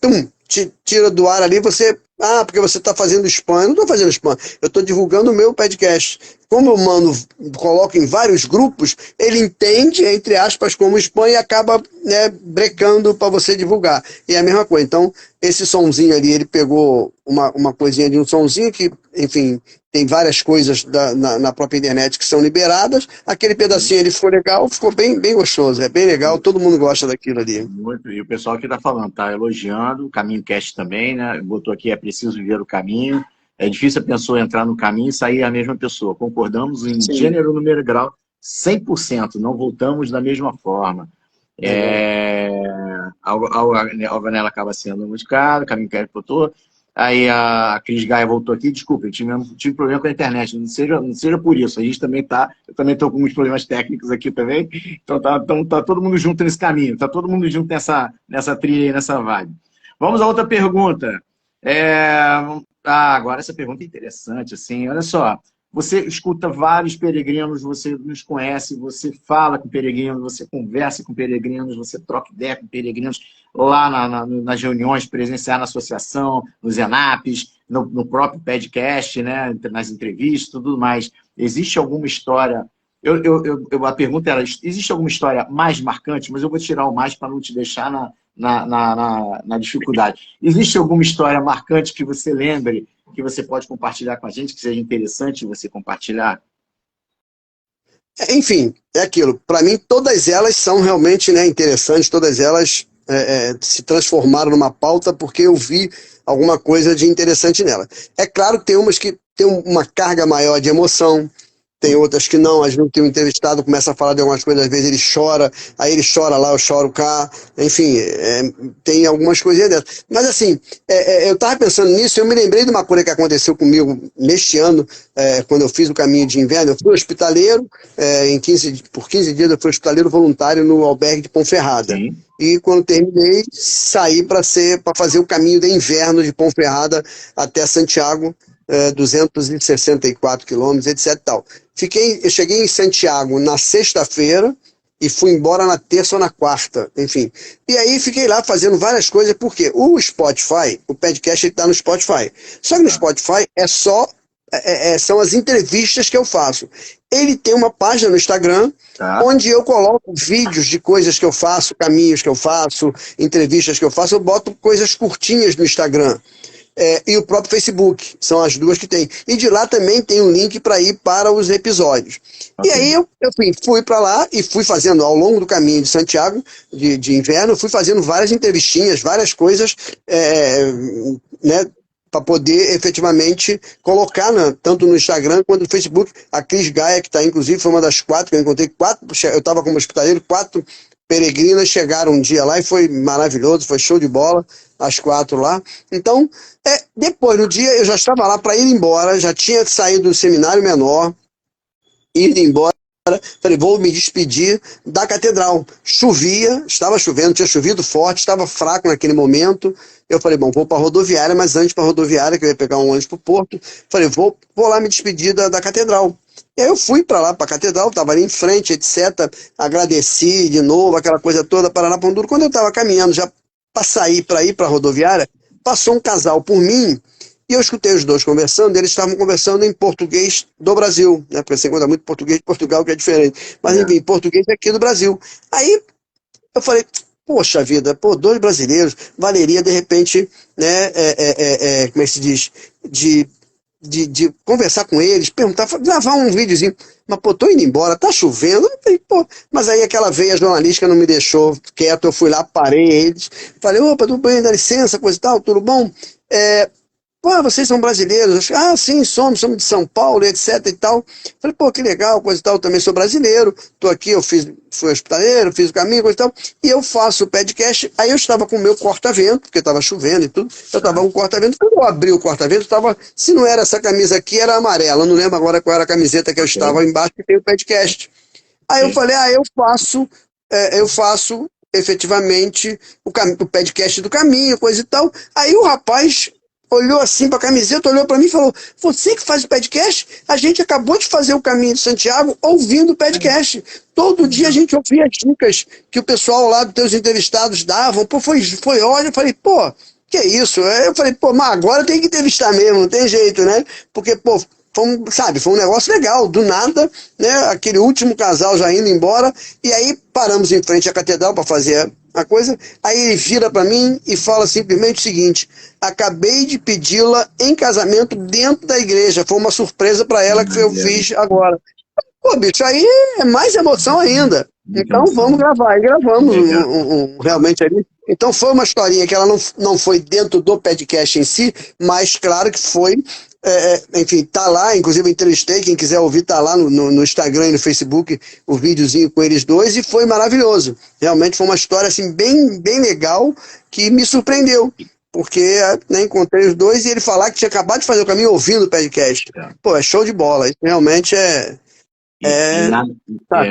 te tira do ar ali, você... porque você está fazendo spam. Eu não estou fazendo spam, eu estou divulgando o meu podcast. Como eu coloco em vários grupos, ele entende, entre aspas, como spam e acaba, né, brecando para você divulgar. E é a mesma coisa. Então, esse sonzinho ali, ele pegou uma coisinha de um sonzinho que, enfim, tem várias coisas na própria internet que são liberadas. Aquele pedacinho ele ficou legal, ficou bem gostoso, é bem legal, todo mundo gosta daquilo ali. Muito. E o pessoal que está falando, está elogiando, o Caminho Cast também, né? Botou aqui, é preciso viver o caminho. É difícil a pessoa entrar no caminho e sair a mesma pessoa. Concordamos em Sim. Gênero, número e grau, 100%. Não voltamos da mesma forma. A Alvanella acaba sendo modificada, o Caminho Cast botou. Aí a Cris Gaia voltou aqui, desculpa, eu tive problema com a internet, não seja por isso, a gente também eu também estou com alguns problemas técnicos aqui também, então tá todo mundo junto nesse caminho, tá todo mundo junto nessa trilha, nessa vibe. Vamos a outra pergunta. Agora essa pergunta é interessante, assim, olha só, você escuta vários peregrinos, você nos conhece, você fala com peregrinos, você conversa com peregrinos, você troca ideia com peregrinos lá nas reuniões presenciais na associação, nos ENAPs, no próprio podcast, né, nas entrevistas, tudo mais. Existe alguma história... a pergunta era, existe alguma história mais marcante? Mas eu vou tirar o mais para não te deixar na dificuldade. Existe alguma história marcante que você lembre, que você pode compartilhar com a gente, que seja interessante você compartilhar? Enfim, é aquilo. Para mim, todas elas são realmente, né, interessantes, todas elas se transformaram numa pauta porque eu vi alguma coisa de interessante nela. É claro que tem umas que tem uma carga maior de emoção, tem outras que não. Às vezes tem um entrevistado, começa a falar de algumas coisas, às vezes ele chora, aí ele chora lá, eu choro cá, enfim, tem algumas coisinhas dessas. Mas assim, eu estava pensando nisso, eu me lembrei de uma coisa que aconteceu comigo neste ano, quando eu fiz o caminho de inverno. Eu fui hospitaleiro, por 15 dias eu fui hospitaleiro voluntário no albergue de Ponferrada. Sim. E quando terminei, saí para fazer o caminho de inverno de Ponferrada até Santiago, 264 quilômetros, etc. Tal. Eu cheguei em Santiago na sexta-feira e fui embora na terça ou na quarta, enfim. E aí fiquei lá fazendo várias coisas, porque o Spotify, o podcast está no Spotify. Só que no Spotify são as entrevistas que eu faço. Ele tem uma página no Instagram, onde eu coloco vídeos de coisas que eu faço, caminhos que eu faço, entrevistas que eu faço, eu boto coisas curtinhas no Instagram. E o próprio Facebook, são as duas que tem. E de lá também tem um link para ir para os episódios. Okay. E aí eu fui para lá e fui fazendo, ao longo do caminho de Santiago, de inverno, fui fazendo várias entrevistinhas, várias coisas, né, para poder efetivamente colocar tanto no Instagram quanto no Facebook. A Cris Gaia, que está inclusive, foi uma das 4 que eu encontrei, eu estava como hospitaleiro, 4 peregrinas chegaram um dia lá e foi maravilhoso, foi show de bola, as 4 lá. Então, depois no dia eu já estava lá para ir embora, já tinha saído do seminário menor, indo embora, falei, vou me despedir da catedral. Chovia, estava chovendo, tinha chovido forte, estava fraco naquele momento. Eu falei, bom, vou para a rodoviária, mas antes para a rodoviária, que eu ia pegar um ônibus para o Porto, falei, vou lá me despedir da catedral. E aí eu fui para lá, para a catedral, estava ali em frente, etc. Agradeci de novo, aquela coisa toda, Paraná Pão Duro. Quando eu estava caminhando já para ir para a rodoviária, passou um casal por mim e eu escutei os dois conversando. Eles estavam conversando em português do Brasil, né? Porque você encontra muito português de Portugal, que é diferente. Mas enfim, português aqui do Brasil. Aí eu falei, poxa vida, pô, 2 brasileiros, valeria de repente, né, como é que se diz, de conversar com eles, perguntar, gravar um videozinho. Mas, pô, tô indo embora, tá chovendo. Eu falei, pô, mas aí aquela veia jornalística não me deixou quieto, eu fui lá, parei eles, falei, opa, tudo bem, dá licença, coisa e tal, tudo bom? Pô, vocês são brasileiros? Ah, sim, somos de São Paulo, etc e tal. Falei, pô, que legal, coisa e tal, eu também sou brasileiro, tô aqui, fui hospitaleiro, fiz o caminho, coisa e tal, e eu faço o podcast. Aí eu estava com o meu corta-vento, porque estava chovendo e tudo, eu estava com um corta-vento, quando eu abri o corta-vento, se não era essa camisa aqui, era amarela, eu não lembro agora qual era a camiseta que eu estava embaixo, que tem o podcast. Aí eu falei, eu faço efetivamente o podcast do caminho, coisa e tal. Aí o rapaz olhou assim para a camiseta, olhou para mim e falou, você que faz o podcast? A gente acabou de fazer o Caminho de Santiago ouvindo o podcast. Todo dia a gente ouvia as dicas que o pessoal lá dos teus entrevistados davam. Pô, foi ótimo. Eu falei, pô, que é isso? Eu falei, pô, mas agora tem que entrevistar mesmo, não tem jeito, né? Porque, pô, foi um negócio legal, do nada, né? Aquele último casal já indo embora, e aí paramos em frente à catedral para fazer a coisa, aí ele vira para mim e fala simplesmente o seguinte, acabei de pedi-la em casamento dentro da igreja, foi uma surpresa para ela que eu fiz agora. Pô, bicho, aí é mais emoção ainda. Então vamos gravar, e gravamos realmente ali. Então foi uma historinha que ela não foi dentro do podcast em si, mas claro que foi. Enfim, tá lá, inclusive eu entrevistei, quem quiser ouvir, tá lá no Instagram e no Facebook, o videozinho com eles dois, e foi maravilhoso. Realmente foi uma história assim, bem, bem legal, que me surpreendeu, porque né, encontrei os dois e ele falar que tinha acabado de fazer o caminho ouvindo o podcast. Pô, é show de bola, isso realmente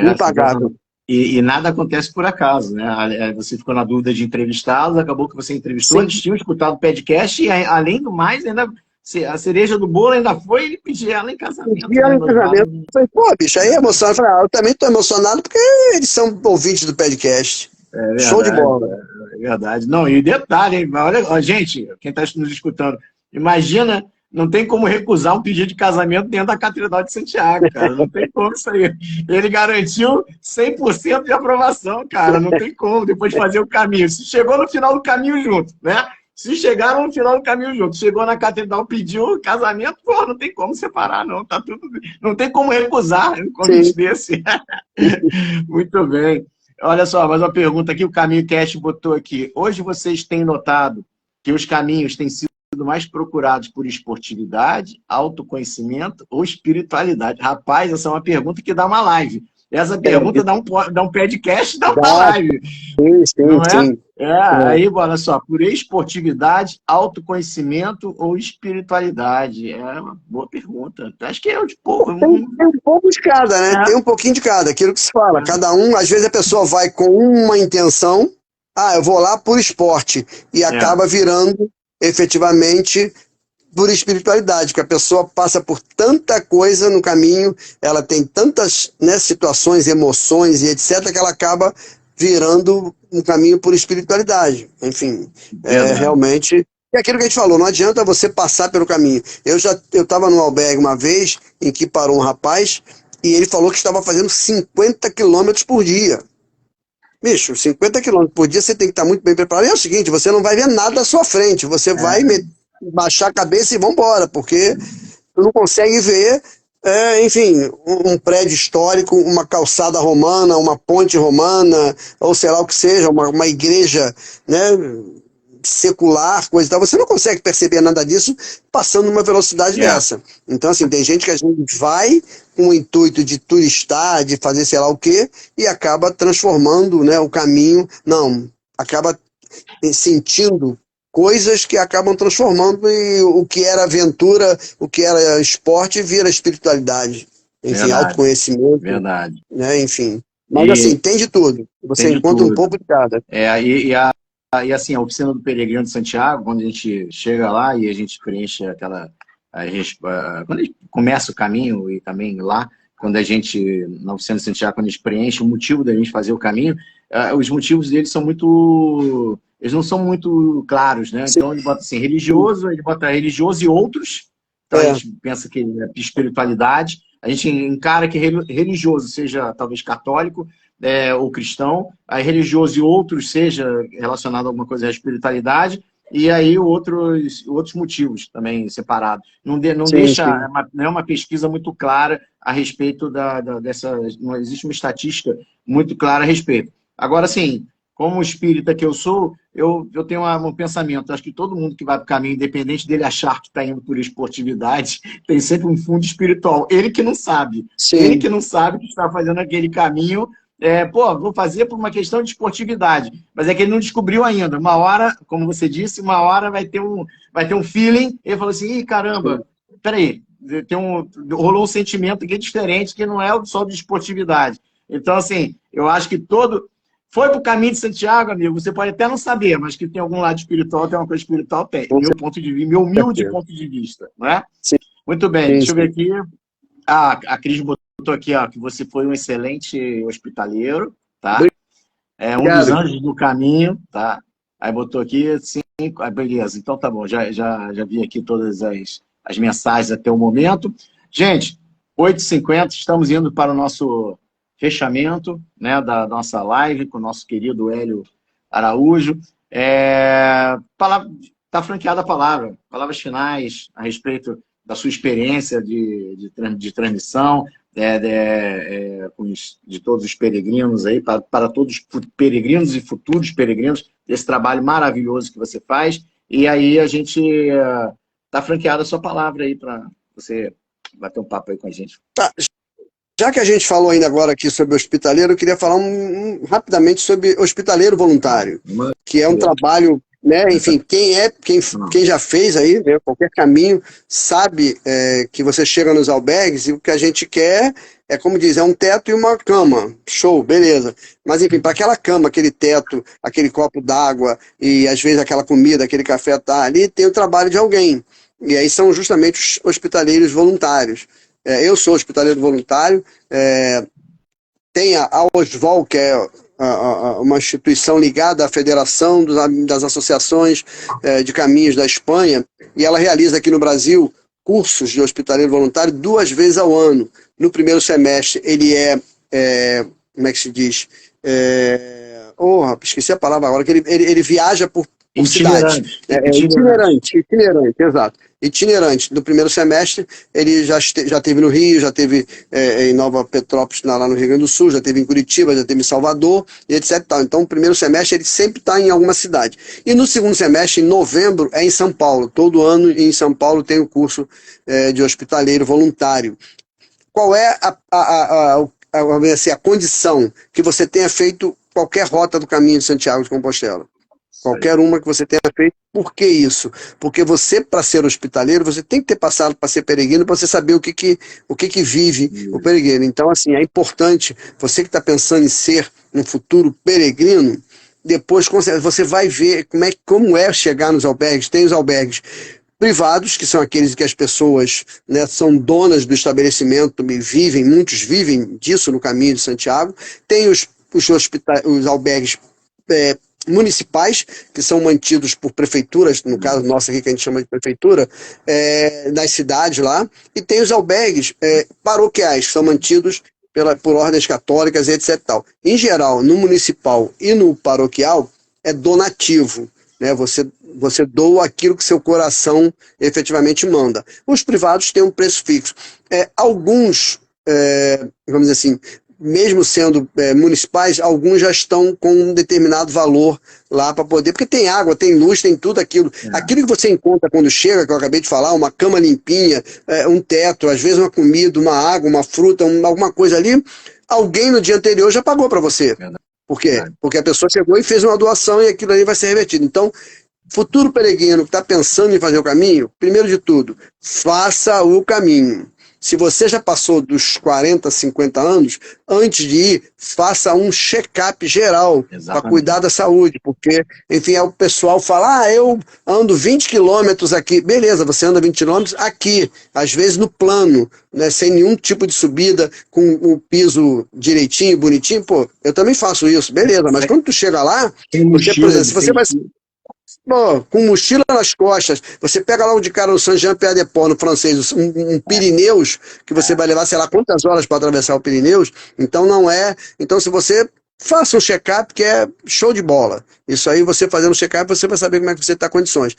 impagável. E nada acontece por acaso, né? Você ficou na dúvida de entrevistá-los, acabou que você entrevistou, Sim. eles tinham escutado o podcast e, além do mais, ainda a cereja do bolo ainda foi ele pedir ela em casamento. Eu falei, pô, bicho, aí é emocionado. Eu falei, eu também tô emocionado porque eles são ouvintes do podcast. Verdade, show de bola. É verdade. Não, e detalhe, hein? Olha, gente, quem está nos escutando, imagina, não tem como recusar um pedido de casamento dentro da Catedral de Santiago, cara. Não tem como isso aí. Ele garantiu 100% de aprovação, cara. Não tem como, depois de fazer o caminho. Se chegou no final do caminho junto, né? Se chegaram no final do caminho junto, chegou na Catedral, pediu casamento, pô, não tem como separar, não. Tá tudo. Não tem como recusar um convite desse. Muito bem. Olha só, mais uma pergunta aqui, o Caminho Cast botou aqui. Hoje vocês têm notado que os caminhos têm sido mais procurados por esportividade, autoconhecimento ou espiritualidade? Rapaz, essa é uma pergunta que dá uma live. Essa pergunta dá um podcast, dá uma live. Sim. Aí, olha só, por esportividade, autoconhecimento ou espiritualidade? É uma boa pergunta. Acho que é de pouco. Tem um pouco de cada, né? Tem um pouquinho de cada, aquilo que se fala. Cada um, às vezes a pessoa vai com uma intenção, eu vou lá por esporte, e acaba virando, efetivamente, por espiritualidade, que a pessoa passa por tanta coisa no caminho, ela tem tantas situações, emoções e etc., que ela acaba virando um caminho por espiritualidade. Enfim, realmente... É aquilo que a gente falou, não adianta você passar pelo caminho. Eu estava num albergue uma vez, em que parou um rapaz, e ele falou que estava fazendo 50 quilômetros por dia. Bicho, 50 quilômetros por dia você tem que estar muito bem preparado. E é o seguinte, você não vai ver nada à sua frente, você vai baixar a cabeça e vamos embora, porque tu não consegue ver, enfim, um prédio histórico, uma calçada romana, uma ponte romana, ou sei lá o que seja, uma igreja, né, secular, coisa e tal. Você não consegue perceber nada disso passando numa velocidade dessa. Então, assim, tem gente que a gente vai com o intuito de turistar, de fazer sei lá o quê, e acaba transformando, né, o caminho, acaba sentindo coisas que acabam transformando e o que era aventura, o que era esporte, vira espiritualidade. Enfim, autoconhecimento. Verdade. Né, enfim. Mas assim, tem de tudo. Você encontra um pouco de cada. E assim, a oficina do Peregrino de Santiago, quando a gente chega lá e a gente preenche quando a gente começa o caminho e também lá, quando a gente, na oficina de Santiago, quando a gente preenche o motivo da gente fazer o caminho, os motivos deles são muito... Eles não são muito claros, né? Então ele bota assim, religioso e outros. Então a gente pensa que é espiritualidade. A gente encara que religioso seja talvez católico, ou cristão, aí religioso e outros seja relacionado a alguma coisa à espiritualidade, e aí outros motivos também separados. Não deixa, sim. Não é uma pesquisa muito clara a respeito dessa. Não existe uma estatística muito clara a respeito. Agora, sim, como espírita que eu sou, eu tenho um pensamento. Acho que todo mundo que vai para o caminho, independente dele achar que está indo por esportividade, tem sempre um fundo espiritual. Ele que não sabe. Sim. Ele que não sabe que está fazendo aquele caminho. Vou fazer por uma questão de esportividade, mas é que ele não descobriu ainda. Uma hora, como você disse, uma hora vai ter um feeling, ele falou assim, ih, caramba, peraí, rolou um sentimento aqui diferente, que não é só de esportividade. Então, assim, eu acho que foi para o caminho de Santiago, amigo, você pode até não saber, mas que tem algum lado espiritual, tem uma coisa espiritual, tem. Meu humilde ponto de vista, não é? Sim. Muito bem, deixa eu ver aqui. A Cris botou aqui, ó, que você foi um excelente hospitaleiro, tá? Um dos anjos do caminho, tá? Aí botou aqui, sim, beleza, então tá bom, já vi aqui todas as mensagens até o momento. Gente, 8h50, estamos indo para o nosso fechamento, né, da nossa live com o nosso querido Hélio Araújo. Tá franqueada a palavra, palavras finais a respeito da sua experiência de transmissão, de todos os peregrinos aí, para todos os peregrinos e futuros peregrinos, desse trabalho maravilhoso que você faz. E aí a gente está franqueada a sua palavra aí para você bater um papo aí com a gente. Tá. Já que a gente falou ainda agora aqui sobre hospitaleiro, eu queria falar rapidamente sobre hospitaleiro voluntário, que é um trabalho, né, enfim, quem já fez aí, né, qualquer caminho, sabe que você chega nos albergues e o que a gente quer é, como diz, é um teto e uma cama. Show, beleza. Mas, enfim, para aquela cama, aquele teto, aquele copo d'água e, às vezes, aquela comida, aquele café tá ali, tem o trabalho de alguém. E aí são justamente os hospitaleiros voluntários. Eu sou hospitaleiro voluntário, tem a OSVOL, que é uma instituição ligada à Federação das Associações de Caminhos da Espanha, e ela realiza aqui no Brasil cursos de hospitaleiro voluntário 2 vezes ao ano. No primeiro semestre ele como é que se diz? Esqueci a palavra agora, que ele viaja por cidade. Itinerante, exato. Itinerante. No primeiro semestre, ele já teve no Rio, já teve em Nova Petrópolis, lá no Rio Grande do Sul, já teve em Curitiba, já teve em Salvador, e etc. Então, o primeiro semestre, ele sempre está em alguma cidade. E no segundo semestre, em novembro, é em São Paulo. Todo ano, em São Paulo, tem o curso de hospitaleiro voluntário. Qual é a condição que você tenha feito qualquer rota do caminho de Santiago de Compostela? Qualquer uma que você tenha feito. Por que isso? Porque você, para ser hospitaleiro, você tem que ter passado para ser peregrino, para você saber o que vive o peregrino. Então, assim, é importante, você que está pensando em ser um futuro peregrino, depois você vai ver como é chegar nos albergues. Tem os albergues privados, que são aqueles que as pessoas, né, são donas do estabelecimento e muitos vivem disso no caminho de Santiago. Tem os albergues municipais, que são mantidos por prefeituras, no caso nosso aqui, que a gente chama de prefeitura, das cidades lá, e tem os albergues paroquiais, que são mantidos por ordens católicas, etc. Tal. Em geral, no municipal e no paroquial, é donativo, né? Você doa aquilo que seu coração efetivamente manda. Os privados têm um preço fixo. Alguns, vamos dizer assim, mesmo sendo municipais, alguns já estão com um determinado valor lá para poder, porque tem água, tem luz, tem tudo aquilo. Aquilo que você encontra quando chega, que eu acabei de falar, uma cama limpinha, um teto, às vezes uma comida, uma água, uma fruta, alguma coisa ali, alguém no dia anterior já pagou para você. Por quê? Porque a pessoa chegou e fez uma doação e aquilo ali vai ser revertido. Então, futuro peregrino que está pensando em fazer o caminho, primeiro de tudo, faça o caminho. Se você já passou dos 40, 50 anos, antes de ir, faça um check-up geral para cuidar da saúde, porque, enfim, o pessoal fala, eu ando 20 quilômetros aqui. Beleza, você anda 20 quilômetros aqui, às vezes no plano, né, sem nenhum tipo de subida, com o piso direitinho, bonitinho. Pô, eu também faço isso, beleza, mas quando tu chega lá, você, por exemplo, se você vai... pô, com mochila nas costas, você pega logo de cara o Saint-Jean-Pied-de-Port, no francês, um Pirineus, que você vai levar, sei lá, quantas horas para atravessar o Pirineus, então não é... Então, se você... Faça um check-up que é show de bola. Isso aí, você fazendo um check-up, você vai saber como é que você está em condições.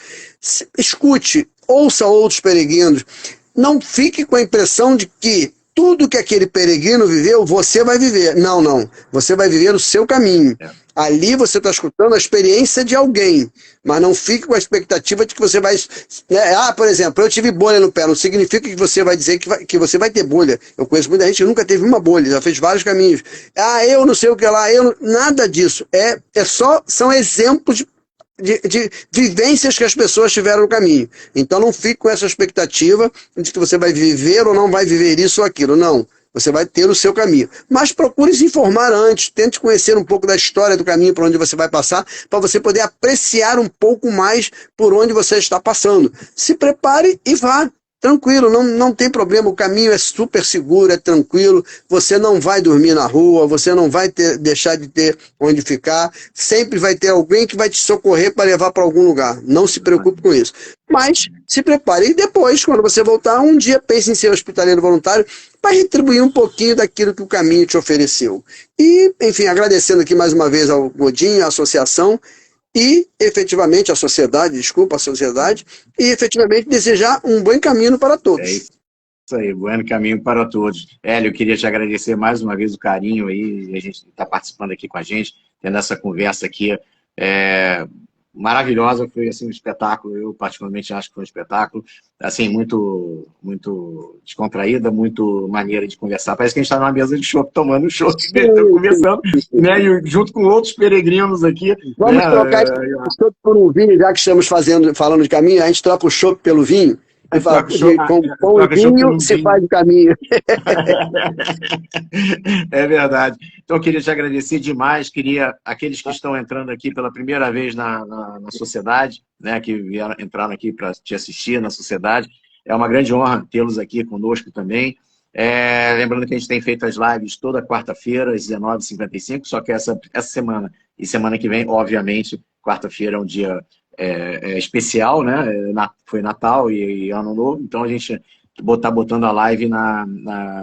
Escute, ouça outros peregrinos. Não fique com a impressão de que tudo que aquele peregrino viveu, você vai viver. Não, não. Você vai viver o seu caminho. Ali você está escutando a experiência de alguém, mas não fique com a expectativa de que você vai... Né? Ah, por exemplo, eu tive bolha no pé, não significa que você vai dizer que você vai ter bolha. Eu conheço muita gente que nunca teve uma bolha, já fez vários caminhos. Ah, eu não sei o que lá, nada disso. São exemplos de vivências que as pessoas tiveram no caminho. Então não fique com essa expectativa de que você vai viver ou não vai viver isso ou aquilo. Não. Você vai ter o seu caminho. Mas procure se informar antes, tente conhecer um pouco da história do caminho por onde você vai passar, para você poder apreciar um pouco mais por onde você está passando. Se prepare e vá. Tranquilo, não tem problema, o caminho é super seguro, é tranquilo, você não vai dormir na rua, você não vai deixar de ter onde ficar, sempre vai ter alguém que vai te socorrer para levar para algum lugar, não se preocupe com isso. Mas se prepare e depois, quando você voltar, um dia pense em ser hospitaleiro voluntário para retribuir um pouquinho daquilo que o caminho te ofereceu. E, enfim, agradecendo aqui mais uma vez ao Godinho, à associação, e efetivamente a sociedade, e efetivamente desejar um bom caminho para todos. É isso aí, bom caminho para todos. Hélio, eu queria te agradecer mais uma vez o carinho aí, a gente está participando aqui com a gente, tendo essa conversa aqui maravilhosa, foi assim um espetáculo, eu particularmente acho que foi um espetáculo, assim, muito descontraída, muito maneira de conversar, parece que a gente está numa mesa de chopp, tomando chopp, conversando, né, e junto com outros peregrinos aqui. Vamos trocar esse chopp por um vinho, já que estamos falando de caminho, a gente troca o chopp pelo vinho. Com pão e vinho se faz o caminho. É verdade. Então, eu queria te agradecer demais. Aqueles que estão entrando aqui pela primeira vez na sociedade, né, que entraram aqui para te assistir na sociedade, é uma grande honra tê-los aqui conosco também. Lembrando que a gente tem feito as lives toda quarta-feira, às 19h55, só que essa semana e semana que vem, obviamente, quarta-feira é um dia especial, né? Foi Natal e Ano Novo, então a gente está botando a live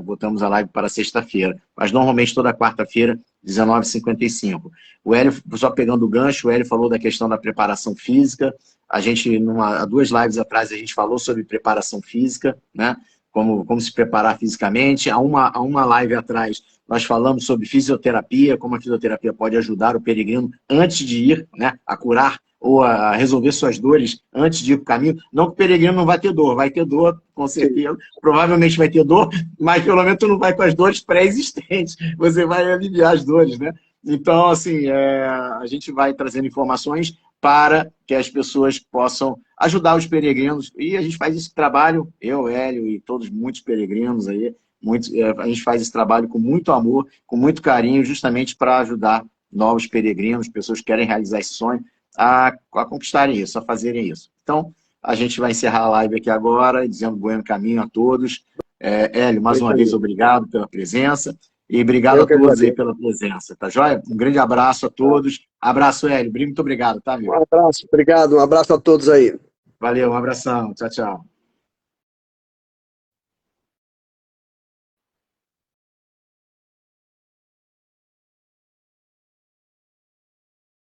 botamos a live para sexta-feira, mas normalmente toda quarta-feira, 19h55. O Hélio, só pegando o gancho, o Hélio falou da questão da preparação física. A gente, há 2 lives atrás, a gente falou sobre preparação física, né? Como se preparar fisicamente. Há uma live atrás, nós falamos sobre fisioterapia, como a fisioterapia pode ajudar o peregrino antes de ir, né, a curar ou a resolver suas dores antes de ir para o caminho. Não que o peregrino não vai ter dor, com certeza. Provavelmente vai ter dor, mas pelo menos tu não vai com as dores pré-existentes. Você vai aliviar as dores, né? Então, assim, a gente vai trazendo informações para que as pessoas possam ajudar os peregrinos. E a gente faz esse trabalho, eu, Hélio e muitos peregrinos aí, a gente faz esse trabalho com muito amor, com muito carinho, justamente para ajudar novos peregrinos, pessoas que querem realizar esse sonho, a conquistarem isso, a fazerem isso. Então, a gente vai encerrar a live aqui agora, dizendo bom caminho a todos. Hélio, mais uma vez, obrigado pela presença. E obrigado a todos aí pela presença, tá joia? Um grande abraço a todos. Abraço, Hélio. Muito obrigado, tá, meu? Um abraço, obrigado. Um abraço a todos aí. Valeu, um abração. Tchau, tchau.